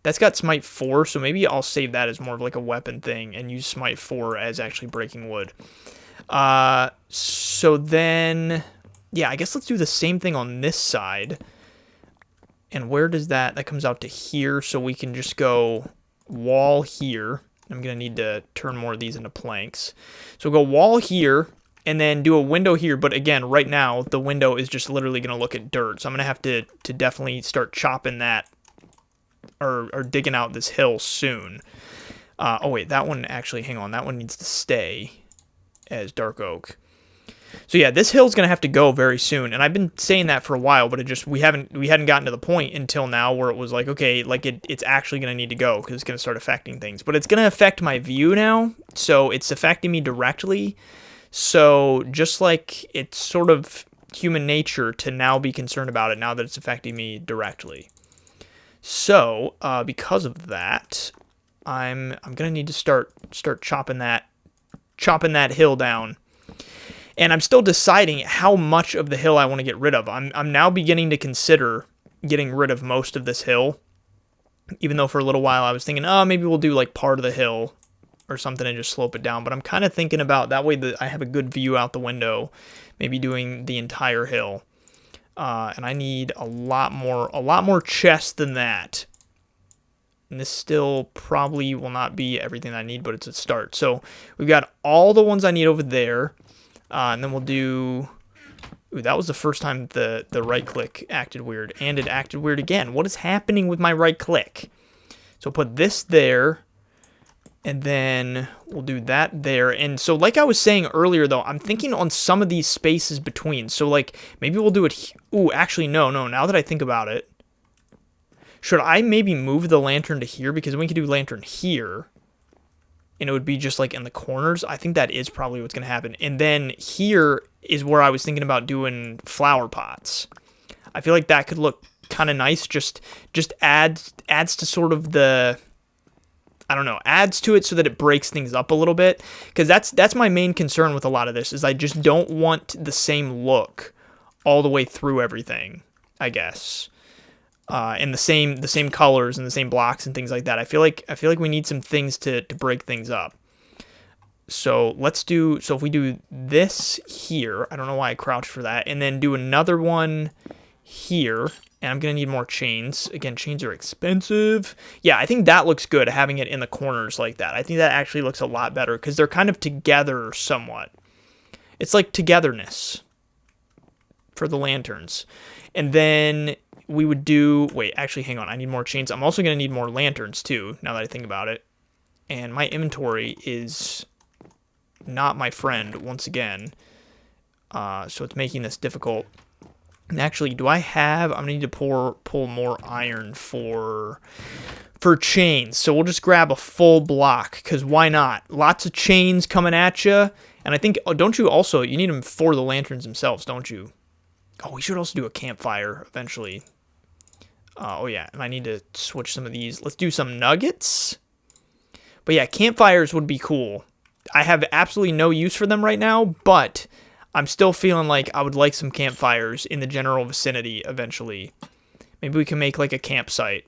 That's got Smite 4, so maybe I'll save that as more of like a weapon thing and use Smite 4 as actually breaking wood. So then... Yeah, I guess let's do the same thing on this side. And where does that... That comes out to here, so we can just go wall here. I'm going to need to turn more of these into planks. So go wall here... And then do a window here, but again, right now, the window is just literally going to look at dirt. So I'm going to have to definitely start chopping that, or digging out this hill soon. Oh wait, that one actually, hang on, that one needs to stay as dark oak. So yeah, this hill's going to have to go very soon, and I've been saying that for a while, but we hadn't gotten to the point until now where it was like, okay, like it's actually going to need to go, because it's going to start affecting things. But it's going to affect my view now, so it's affecting me directly. So just like it's sort of human nature to now be concerned about it now that it's affecting me directly. So because of that, I'm gonna need to start chopping that hill down. And I'm still deciding how much of the hill I want to get rid of. I'm now beginning to consider getting rid of most of this hill, even though for a little while I was thinking, oh, maybe we'll do like part of the hill or something and just slope it down. But I'm kind of thinking about that way that I have a good view out the window, maybe doing the entire hill. And I need a lot more chests than that. And this still probably will not be everything I need, but it's a start. So we've got all the ones I need over there. And then we'll do... Ooh, that was the first time the right click acted weird. And it acted weird again. What is happening with my right click? So I'll put this there. And then we'll do that there. And so like I was saying earlier, though, I'm thinking on some of these spaces between. So like maybe we'll do it... Ooh, actually, no. Now that I think about it. Should I maybe move the lantern to here? Because we could do lantern here. And it would be just like in the corners. I think that is probably what's going to happen. And then here is where I was thinking about doing flower pots. I feel like that could look kind of nice. Just adds to sort of the... I don't know, adds to it so that it breaks things up a little bit. Because that's my main concern with a lot of this, is I just don't want the same look all the way through everything, I guess. And the same colors and the same blocks and things like that. I feel like we need some things to break things up. So if we do this here, I don't know why I crouched for that, and then do another one here. And I'm going to need more chains. Again, chains are expensive. Yeah, I think that looks good, having it in the corners like that. I think that actually looks a lot better because they're kind of together somewhat. It's like togetherness for the lanterns. And then we would do... Wait, actually, hang on. I need more chains. I'm also going to need more lanterns, too, now that I think about it. And my inventory is not my friend, once again. So it's making this difficult. And actually, do I have... I'm going to need to pull more iron for chains. So we'll just grab a full block, because why not? Lots of chains coming at you. And I think... Oh, don't you also... You need them for the lanterns themselves, don't you? Oh, we should also do a campfire eventually. Oh yeah, and I need to switch some of these. Let's do some nuggets. But yeah, campfires would be cool. I have absolutely no use for them right now, but I'm still feeling like I would like some campfires in the general vicinity eventually. Maybe we can make like a campsite.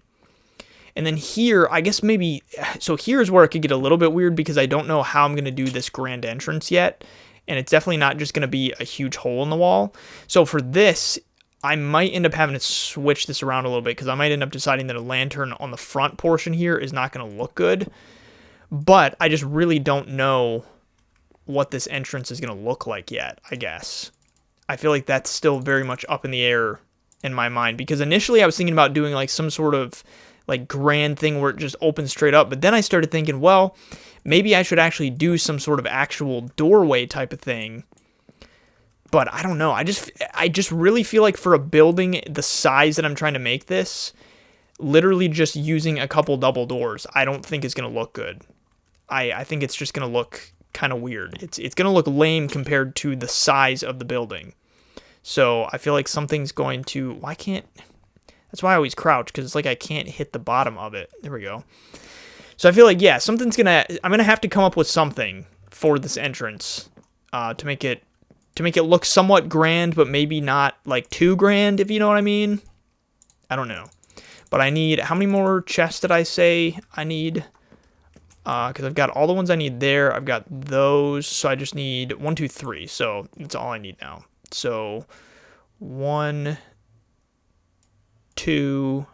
And then here, I guess maybe, so here's where it could get a little bit weird because I don't know how I'm going to do this grand entrance yet. And it's definitely not just going to be a huge hole in the wall. So for this, I might end up having to switch this around a little bit because I might end up deciding that a lantern on the front portion here is not going to look good. But I just really don't know what this entrance is going to look like yet, I guess. I feel like that's still very much up in the air in my mind because initially I was thinking about doing like some sort of like grand thing where it just opens straight up. But then I started thinking, well, maybe I should actually do some sort of actual doorway type of thing. But I don't know. I just really feel like for a building the size that I'm trying to make this, literally just using a couple double doors, I don't think is going to look good. I think it's just going to look kind of weird. It's going to look lame compared to the size of the building. So I feel like something's going to... Why can't... That's why I always crouch, because it's like I can't hit the bottom of it. There we go. So I feel like, yeah, I'm gonna have to come up with something for this entrance to make it look somewhat grand, but maybe not like too grand, if you know what I mean. I don't know. But I need, how many more chests did I say I need? Because I've got all the ones I need there. I've got those, so I just need 1, 2, 3. So that's all I need now. So 1, 2,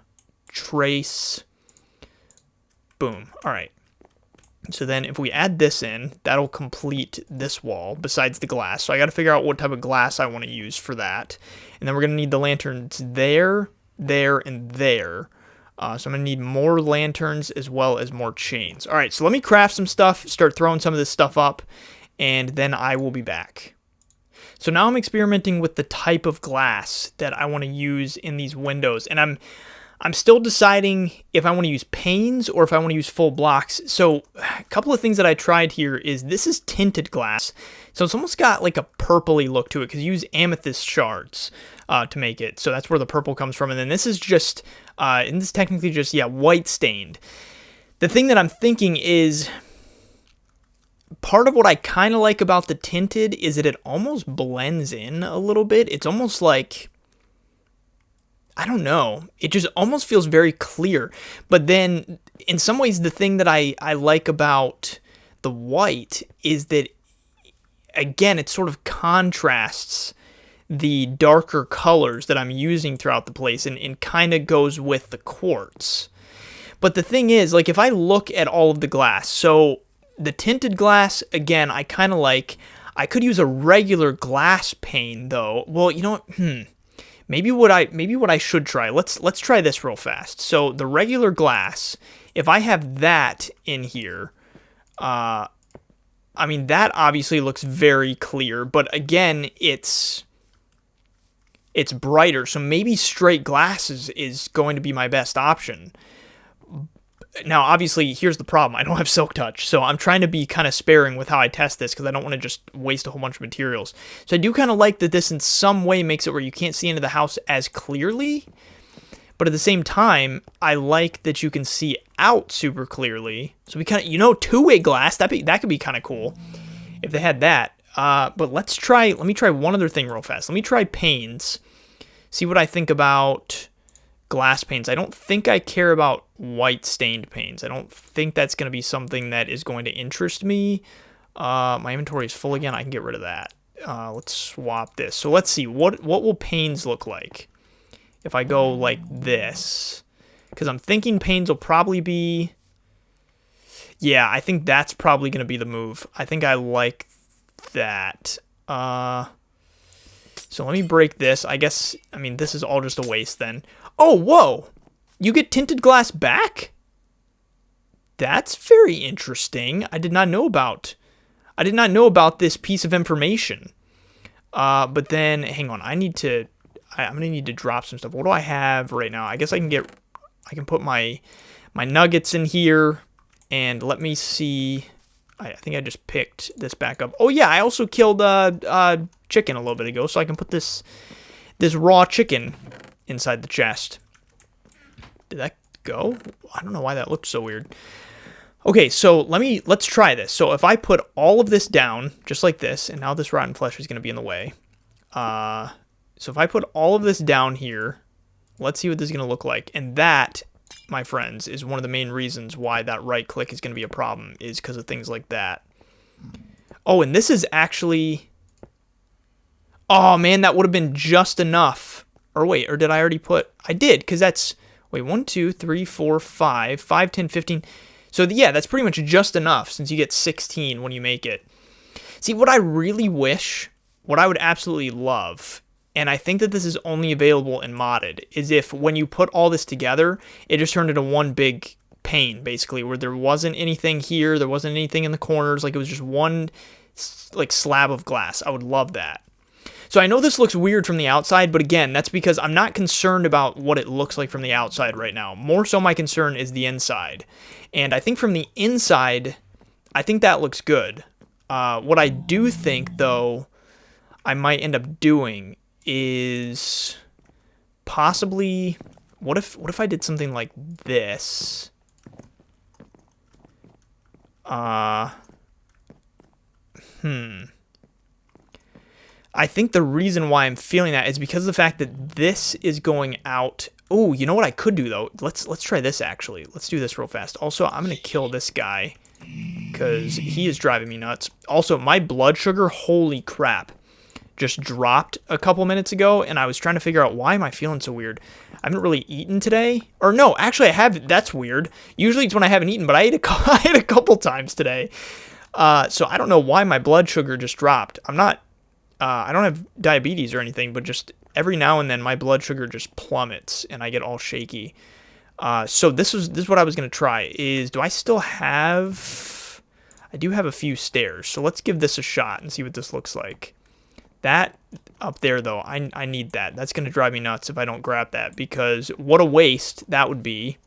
trace, boom. All right. So then if we add this in, that'll complete this wall besides the glass. So I got to figure out what type of glass I want to use for that. And then we're going to need the lanterns there, there, and there. So I'm going to need more lanterns as well as more chains. All right, so let me craft some stuff, start throwing some of this stuff up, and then I will be back. So now I'm experimenting with the type of glass that I want to use in these windows, and I'm still deciding if I want to use panes or if I want to use full blocks. So a couple of things that I tried here is this is tinted glass, so it's almost got like a purpley look to it because you use amethyst shards to make it. So that's where the purple comes from, and then this is just, and this is technically just, yeah, white stained. The thing that I'm thinking is, part of what I kind of like about the tinted is that it almost blends in a little bit. It's almost like, I don't know, it just almost feels very clear. But then in some ways, the thing that I like about the white is that, again, it sort of contrasts the darker colors that I'm using throughout the place and kind of goes with the quartz. But the thing is, like, if I look at all of the glass, so the tinted glass, again, I kind of like. I could use a regular glass pane, though. Well, you know what? Maybe what I should try. Let's try this real fast. So the regular glass, if I have that in here, I mean, that obviously looks very clear, but again, it's brighter. So maybe straight glass is going to be my best option. Now, obviously, here's the problem. I don't have Silk Touch, so I'm trying to be kind of sparing with how I test this because I don't want to just waste a whole bunch of materials. So I do kind of like that this in some way makes it where you can't see into the house as clearly, but at the same time, I like that you can see out super clearly. So we kind of, two-way glass, that could be kind of cool if they had that. But let me try one other thing real fast. Let me try panes, see what I think about glass panes. I don't think I care about white stained panes. I don't think that's going to be something that is going to interest me. My inventory is full again. I can get rid of that. Let's swap this. So let's see. What will panes look like if I go like this? Because I'm thinking panes will probably be... Yeah, I think that's probably going to be the move. I think I like that. So let me break this. I guess, I mean, this is all just a waste then. Oh, whoa! You get tinted glass back? That's very interesting. I did not know about this piece of information. But then, hang on. I'm gonna need to drop some stuff. What do I have right now? I guess I can put my nuggets in here, and let me see. I think I just picked this back up. Oh yeah, I also killed chicken a little bit ago, so I can put this this raw chicken inside the chest. Did that go? I don't know why that looked so weird. Okay, so let's try this. So if I put all of this down, just like this, and now this rotten flesh is going to be in the way. So if I put all of this down here, let's see what this is going to look like. And that, my friends, is one of the main reasons why that right click is going to be a problem, is because of things like that. Oh, and this is actually... Oh, man, that would have been just enough. Or wait, or did I already put... I did, because that's... Wait, 1, 2, 3, 4, 5, 5, 10, 15... So, yeah, that's pretty much just enough since you get 16 when you make it. See, what I really wish, what I would absolutely love, and I think that this is only available in modded, is if when you put all this together, it just turned into one big pane, basically, where there wasn't anything here, there wasn't anything in the corners, like it was just one like slab of glass. I would love that. So I know this looks weird from the outside, but again, that's because I'm not concerned about what it looks like from the outside right now. More so my concern is the inside. And I think from the inside, I think that looks good. What I do think, though, I might end up doing is possibly... What if I did something like this? I think the reason why I'm feeling that is because of the fact that this is going out. Oh, you know what I could do, though? Let's try this, actually. Let's do this real fast. Also, I'm going to kill this guy because he is driving me nuts. Also, my blood sugar, holy crap, just dropped a couple minutes ago, and I was trying to figure out why am I feeling so weird. I haven't really eaten today. Or no, actually, I have. That's weird. Usually it's when I haven't eaten, but I ate a couple times today. So I don't know why my blood sugar just dropped. I don't have diabetes or anything, but just every now and then my blood sugar just plummets and I get all shaky. So this is what I was going to try is, do I still have... I do have a few stairs, so let's give this a shot and see what this looks like. That up there, though, I need that. That's going to drive me nuts if I don't grab that, because what a waste that would be.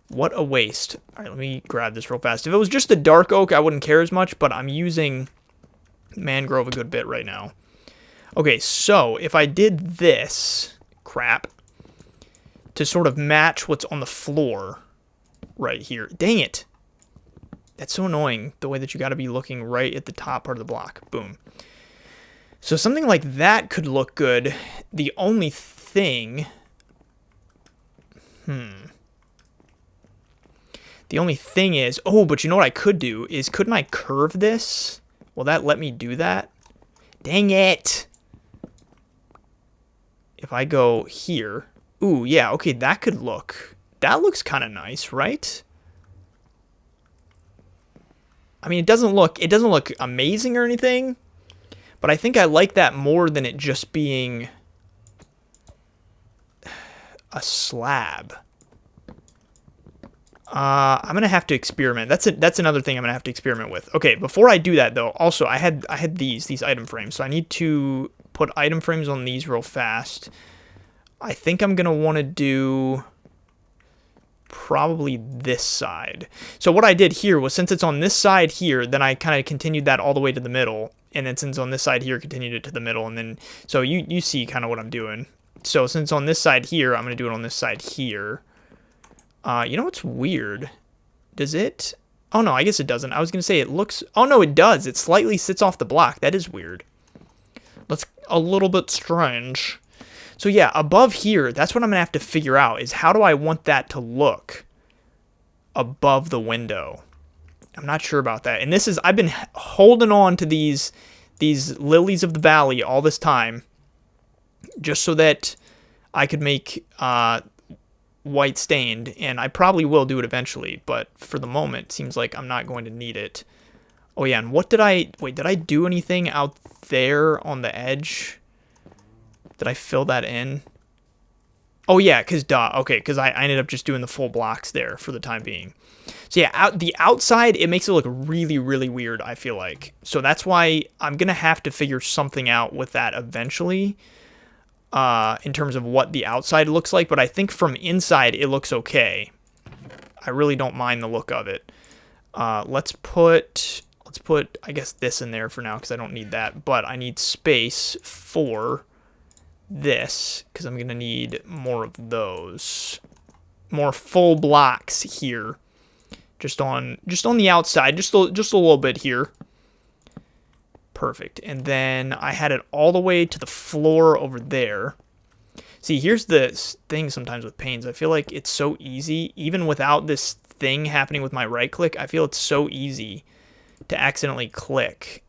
What a waste. All right, let me grab this real fast. If it was just a dark oak, I wouldn't care as much, but I'm using mangrove a good bit right now. Okay, so if I did this crap to sort of match what's on the floor right here. Dang it. That's so annoying, the way that you got to be looking right at the top part of the block. Boom. So something like that could look good. The only thing... The only thing is... Oh, but you know what I could do is, couldn't I curve this? Will that let me do that? Dang it! If I go here... Ooh, yeah, okay, that could look... That looks kind of nice, right? I mean, it doesn't look amazing or anything, but I think I like that more than it just being a slab. I'm going to have to experiment. That's another thing I'm going to have to experiment with. Okay, before I do that, though, also, I had these item frames, so I need to put item frames on these real fast. I think I'm going to want to do probably this side. So what I did here was, since it's on this side here, then I kind of continued that all the way to the middle, and then since on this side here, continued it to the middle, and then, so you see kind of what I'm doing. So since on this side here, I'm going to do it on this side here. You know what's weird? Does it? Oh, no, I guess it doesn't. I was going to say it looks... Oh, no, it does. It slightly sits off the block. That is weird. That's a little bit strange. So, yeah, above here, that's what I'm going to have to figure out, is how do I want that to look above the window? I'm not sure about that. And this is... I've been holding on to these lilies of the valley all this time just so that I could make... white stained, and I probably will do it eventually, but for the moment, it seems like I'm not going to need it. Oh yeah, and what did I... Wait, did I do anything out there on the edge? Did I fill that in? Oh yeah, because okay, because I ended up just doing the full blocks there for the time being. So yeah, the outside, it makes it look really, really weird, I feel like. So that's why I'm going to have to figure something out with that eventually. In terms of what the outside looks like, but I think from inside it looks okay. I really don't mind the look of it. Let's put I guess this in there for now because I don't need that, but I need space for this, because I'm going to need more of those. More full blocks here. Just on the outside, just a little bit here. Perfect. And then I had it all the way to the floor over there. See, here's the thing sometimes with panes. I feel like it's so easy, even without this thing happening with my right click, I feel it's so easy to accidentally click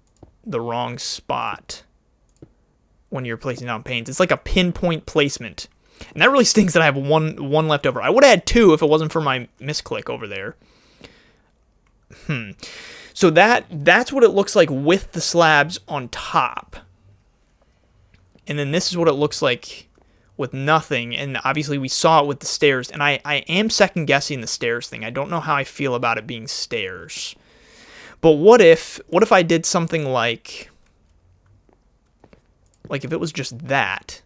the wrong spot when you're placing down panes. It's like a pinpoint placement. And that really stinks that I have one left over. I would have had 2 if it wasn't for my misclick over there. So that's what it looks like with the slabs on top. And then this is what it looks like with nothing. And obviously we saw it with the stairs. And I am second guessing the stairs thing. I don't know how I feel about it being stairs. But what if I did something like if it was just that?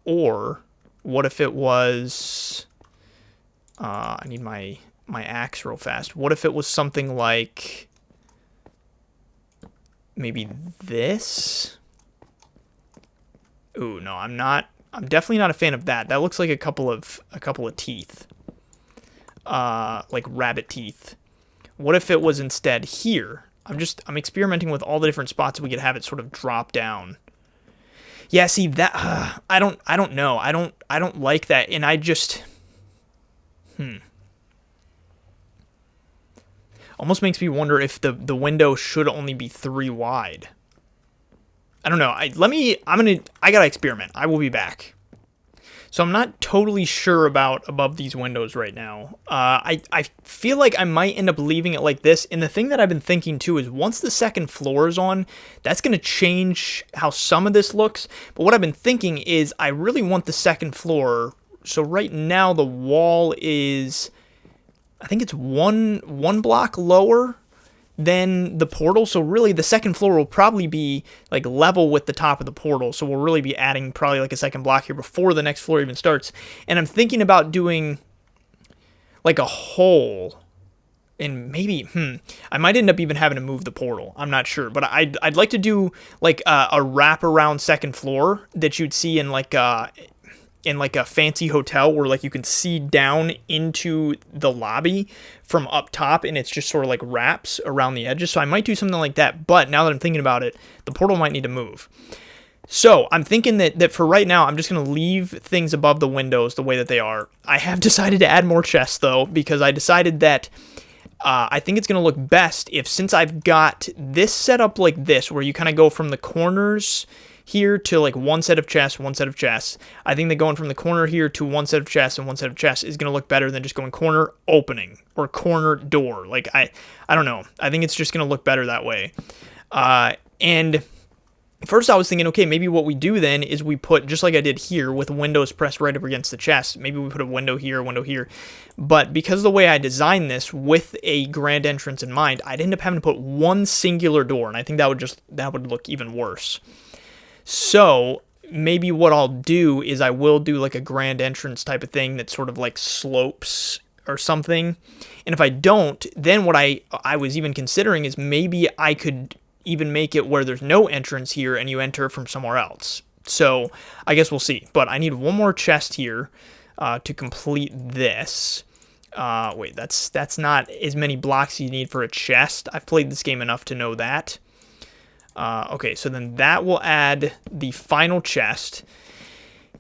Or what if it was I need my axe real fast. What if it was something like maybe this? Ooh, no, I'm definitely not a fan of that. That looks like a couple of teeth. Like rabbit teeth. What if it was instead here? I'm experimenting with all the different spots we could have it sort of drop down. Yeah, see that I don't know. I don't like that, and I just almost makes me wonder if the window should only be 3 wide. I don't know. I gotta experiment. I will be back. So I'm not totally sure about above these windows right now. I feel like I might end up leaving it like this. And the thing that I've been thinking too is once the second floor is on, that's going to change how some of this looks. But what I've been thinking is I really want the second floor. So right now the wall is, I think it's one block lower than the portal. So really the second floor will probably be like level with the top of the portal. So we'll really be adding probably like a second block here before the next floor even starts. And I'm thinking about doing like a hole, and maybe, I might end up even having to move the portal. I'm not sure, but I'd like to do like a wraparound second floor that you'd see in like a fancy hotel where like you can see down into the lobby from up top, and it's just sort of like wraps around the edges. So I might do something like that, but now that I'm thinking about it, the portal might need to move. So I'm thinking that for right now, I'm just going to leave things above the windows the way that they are. I have decided to add more chests though, because I decided that I think it's going to look best if, since I've got this set up like this, where you kind of go from the corners here to like one set of chests, I think that going from the corner here to one set of chests and one set of chests is going to look better than just going corner opening or corner door. Like, I don't know. I think it's just going to look better that way. And first I was thinking, okay, maybe what we do then is we put, just like I did here with windows pressed right up against the chest, maybe we put a window here. But because of the way I designed this with a grand entrance in mind, I'd end up having to put one singular door, and I think that would look even worse. So maybe what I'll do is I will do like a grand entrance type of thing that sort of like slopes or something. And if I don't, then what I was even considering is maybe I could even make it where there's no entrance here and you enter from somewhere else. So I guess we'll see. But I need one more chest here to complete this. Wait, that's not as many blocks you need for a chest. I've played this game enough to know that. Okay, so then that will add the final chest.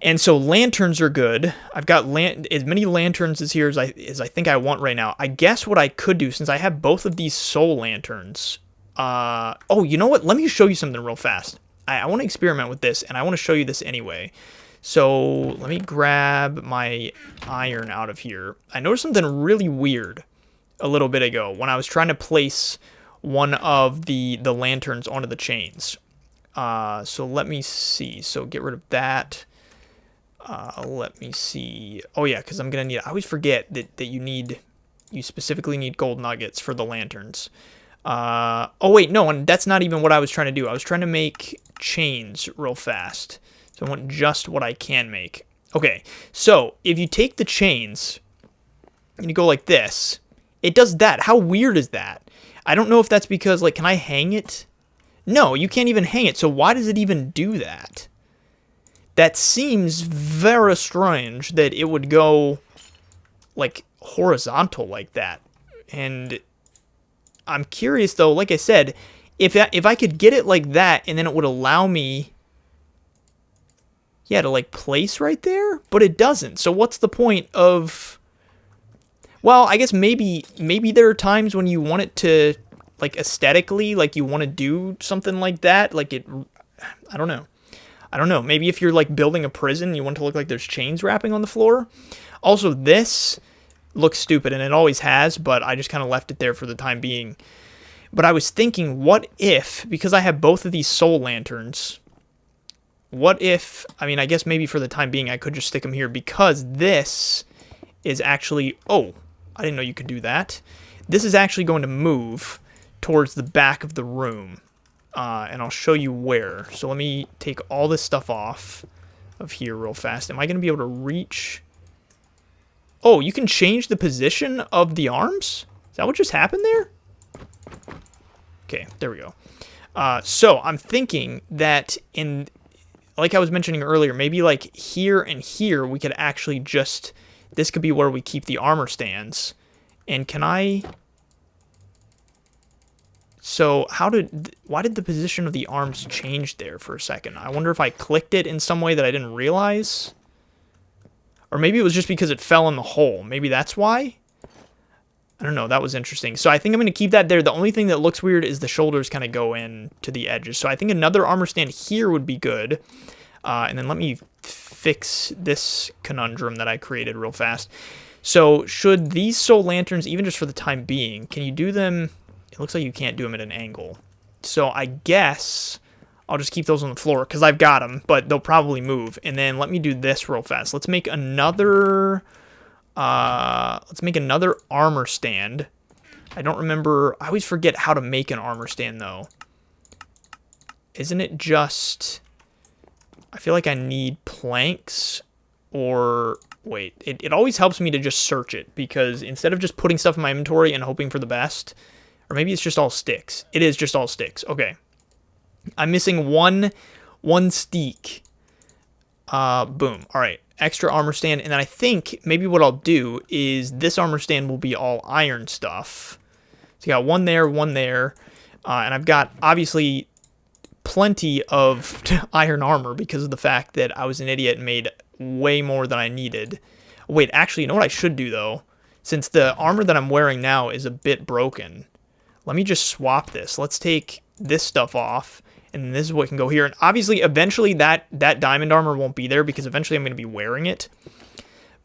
And so lanterns are good. I've got as many lanterns as here as I think I want right now. I guess what I could do, since I have both of these soul lanterns. Oh, you know what? Let me show you something real fast. I want to experiment with this, and I want to show you this anyway. So let me grab my iron out of here. I noticed something really weird a little bit ago when I was trying to place one of the lanterns onto the chains. So let me see. So get rid of that. Let me see. Oh yeah, because I'm gonna need. I always forget that you specifically need gold nuggets for the lanterns. Oh wait, no, and that's not even what I was trying to do. I was trying to make chains real fast. So I want just what I can make. Okay, so if you take the chains and you go like this, it does that. How weird is that? I don't know if that's because, like, can I hang it? No, you can't even hang it. So why does it even do that? That seems very strange that it would go like horizontal like that. And I'm curious though, like I said, if I could get it like that and then it would allow me, yeah, to like place right there, but it doesn't. So what's the point of, well, I guess maybe there are times when you want it to, like, aesthetically, like, you want to do something like that, like it, I don't know. Maybe if you're, like, building a prison, you want it to look like there's chains wrapping on the floor. Also, this looks stupid, and it always has, but I just kind of left it there for the time being. But I was thinking, what if, because I have both of these soul lanterns, what if, I mean, I guess maybe for the time being I could just stick them here, because this is actually, oh, I didn't know you could do that. This is actually going to move towards the back of the room, and I'll show you where. So let me take all this stuff off of here real fast. Am I going to be able to reach? Oh, you can change the position of the arms? Is that what just happened there? Okay, there we go. So I'm thinking that in, like I was mentioning earlier, maybe like here and here we could actually just, this could be where we keep the armor stands. And can I, so why did the position of the arms change there for a second? I wonder if I clicked it in some way that I didn't realize. Or maybe it was just because it fell in the hole. Maybe that's why? I don't know. That was interesting. So I think I'm going to keep that there. The only thing that looks weird is the shoulders kind of go in to the edges. So I think another armor stand here would be good. And then let me fix this conundrum that I created real fast. So should these soul lanterns, even just for the time being, can you do them? It looks like you can't do them at an angle. So I guess I'll just keep those on the floor because I've got them, but they'll probably move. And then let me do this real fast. Let's make another armor stand. I don't remember. I always forget how to make an armor stand though. Isn't it just, I feel like I need planks, or wait, it always helps me to just search it, because instead of just putting stuff in my inventory and hoping for the best, or maybe it's just all sticks. It is just all sticks. Okay. I'm missing one stick. Boom. All right. Extra armor stand. And then I think maybe what I'll do is this armor stand will be all iron stuff. So you got one there. And I've got obviously plenty of iron armor because of the fact that I was an idiot and made way more than I needed. Wait, actually, you know what I should do though? Since the armor that I'm wearing now is a bit broken, let me just swap this. Let's take this stuff off, and this is what can go here. And obviously, eventually, that diamond armor won't be there because eventually I'm going to be wearing it.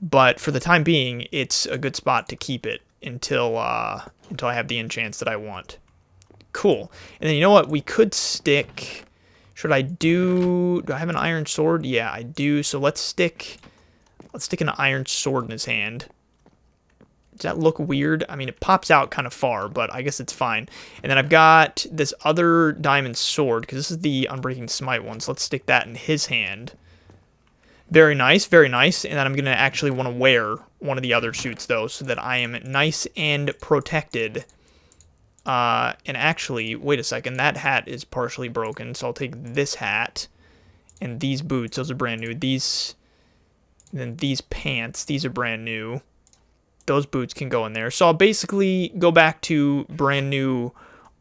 But for the time being, it's a good spot to keep it until I have the enchants that I want. Cool. And then you know what? We could stick. Should I do I have an iron sword? Yeah, I do. So let's stick an iron sword in his hand. Does that look weird? I mean, it pops out kind of far, but I guess it's fine. And then I've got this other diamond sword, because this is the Unbreaking Smite one, so let's stick that in his hand. Very nice, very nice. And then I'm going to actually want to wear one of the other suits, though, so that I am nice and protected. And actually, wait a second, that hat is partially broken, so I'll take this hat and these boots. Those are brand new. These, and then these pants, these are brand new. Those boots can go in there. So I'll basically go back to brand new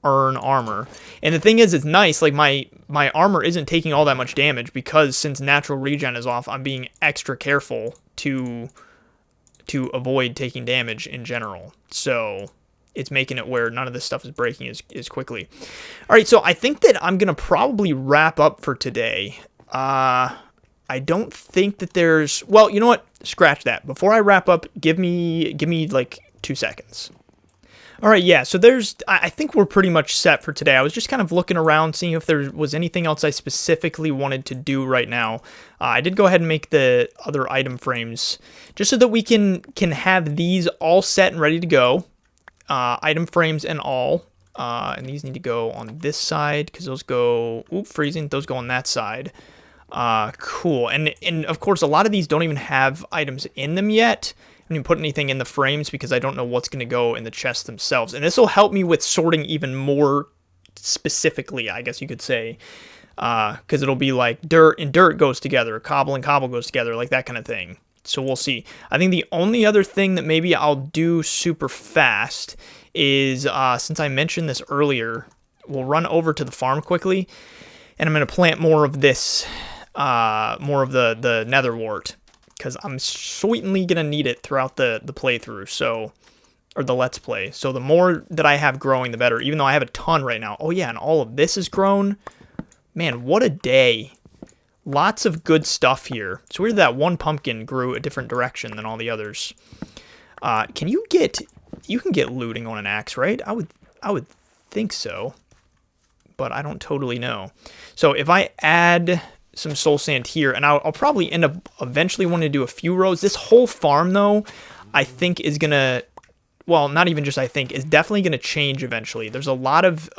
earn armor. And the thing is, it's nice, like my armor isn't taking all that much damage because since natural regen is off, I'm being extra careful to avoid taking damage in general. So it's making it where none of this stuff is breaking as quickly. All right, so I think that I'm going to probably wrap up for today. I don't think that there's, well, you know what? Scratch that. Before I wrap up, give me like 2 seconds. All right, yeah, so I think we're pretty much set for today. I was just kind of looking around, seeing if there was anything else I specifically wanted to do right now. I did go ahead and make the other item frames just so that we can have these all set and ready to go. Item frames and all. And these need to go on this side because those go, freezing, those go on that side. Cool. And of course, a lot of these don't even have items in them yet. I didn't put anything in the frames because I don't know what's going to go in the chests themselves. And this will help me with sorting even more specifically, I guess you could say, because it'll be like dirt and dirt goes together, cobble and cobble goes together, like that kind of thing. So we'll see. I think the only other thing that maybe I'll do super fast is, since I mentioned this earlier, we'll run over to the farm quickly, and I'm going to plant more of this, more of the nether wart, because I'm certainly going to need it throughout the playthrough, so, or the let's play. So the more that I have growing, the better, even though I have a ton right now. Oh yeah, and all of this is grown. Man, what a day. Lots of good stuff here. It's weird that one pumpkin grew a different direction than all the others. You can get looting on an axe, right? I would think so, but I don't totally know. So if I add some soul sand here, and I'll probably end up eventually wanting to do a few rows. This whole farm, though, I think is going to, well, not even just I think, is definitely going to change eventually. There's a lot of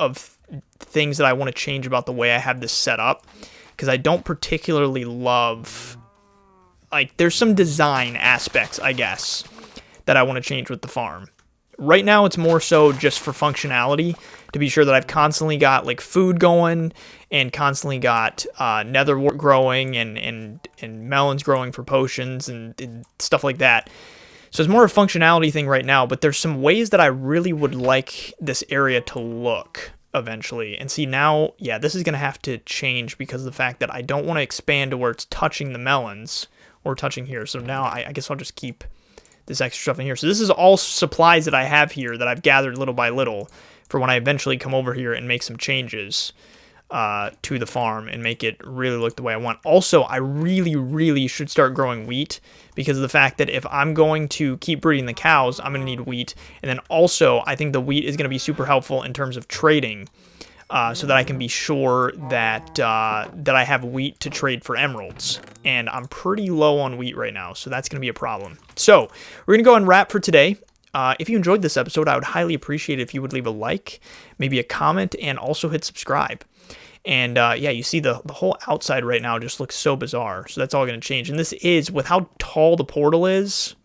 things that I want to change about the way I have this set up, because I don't particularly love, like, there's some design aspects, I guess, that I want to change with the farm. Right now, it's more so just for functionality, to be sure that I've constantly got, like, food going, and constantly got netherwort growing, and melons growing for potions, and stuff like that. So it's more a functionality thing right now, but there's some ways that I really would like this area to look eventually. And see now, yeah, this is going to have to change because of the fact that I don't want to expand to where it's touching the melons or touching here. So now I guess I'll just keep this extra stuff in here. So this is all supplies that I have here that I've gathered little by little for when I eventually come over here and make some changes to the farm and make it really look the way I want. Also, I really should start growing wheat because of the fact that if I'm going to keep breeding the cows, I'm going to need wheat. And then also, I think the wheat is going to be super helpful in terms of trading, so that I can be sure that that I have wheat to trade for emeralds. And I'm pretty low on wheat right now, so that's going to be a problem. So we're going to go and wrap for today. If you enjoyed this episode, I would highly appreciate it if you would leave a like, maybe a comment, and also hit subscribe. And yeah, you see the whole outside right now just looks so bizarre. So that's all going to change. And this is, with how tall the portal is,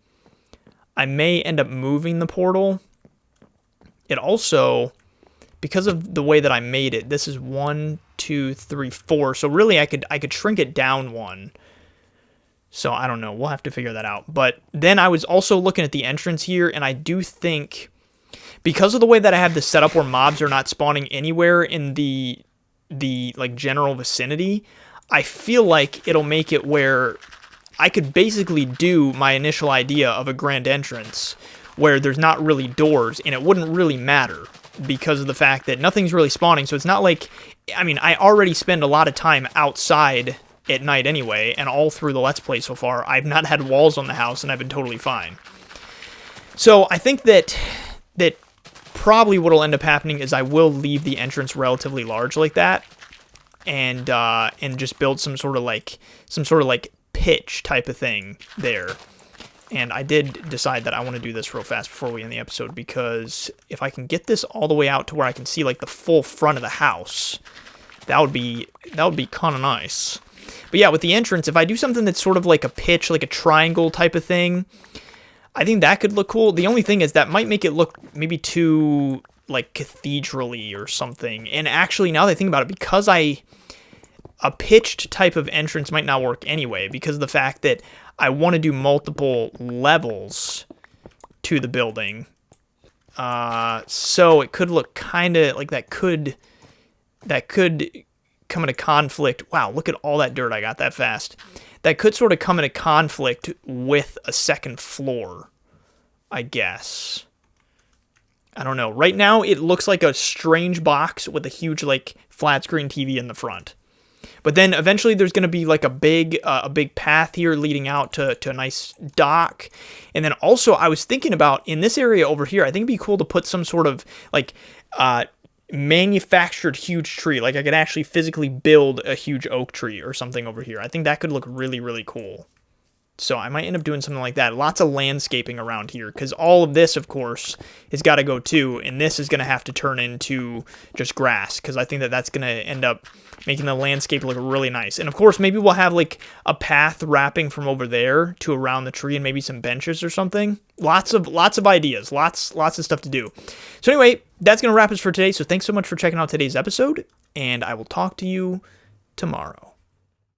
I may end up moving the portal. It also, because of the way that I made it, this is 1, 2, 3, 4. So really I could shrink it down 1. So I don't know. We'll have to figure that out. But then I was also looking at the entrance here, and I do think, because of the way that I have this set up where mobs are not spawning anywhere in the like general vicinity, I feel like it'll make it where I could basically do my initial idea of a grand entrance where there's not really doors, and it wouldn't really matter because of the fact that nothing's really spawning. So it's not like, I mean, I already spend a lot of time outside at night anyway, and all through the Let's Play so far, I've not had walls on the house, and I've been totally fine. So I think that probably what'll end up happening is I will leave the entrance relatively large like that, and just build some sort of like pitch type of thing there. And I did decide that I want to do this real fast before we end the episode, because if I can get this all the way out to where I can see like the full front of the house, that would be kind of nice. But yeah, with the entrance, if I do something that's sort of like a pitch, like a triangle type of thing, I think that could look cool. The only thing is that might make it look maybe too like cathedral-y or something. And actually, now that I think about it, because a pitched type of entrance might not work anyway, because of the fact that I want to do multiple levels to the building. So it could look kind of like that could come into conflict. Wow, look at all that dirt I got that fast. That could sort of come into conflict with a second floor, I guess. I don't know. Right now, it looks like a strange box with a huge, like, flat screen TV in the front. But then eventually there's going to be like a big path here leading out to a nice dock. And then also I was thinking about in this area over here, I think it'd be cool to put some sort of like manufactured huge tree. Like I could actually physically build a huge oak tree or something over here. I think that could look really, really cool. So I might end up doing something like that. Lots of landscaping around here because all of this, of course, has got to go too. And this is going to have to turn into just grass because I think that that's going to end up making the landscape look really nice. And of course, maybe we'll have like a path wrapping from over there to around the tree and maybe some benches or something. Lots of ideas, lots of stuff to do. So anyway, that's going to wrap us for today. So thanks so much for checking out today's episode, and I will talk to you tomorrow.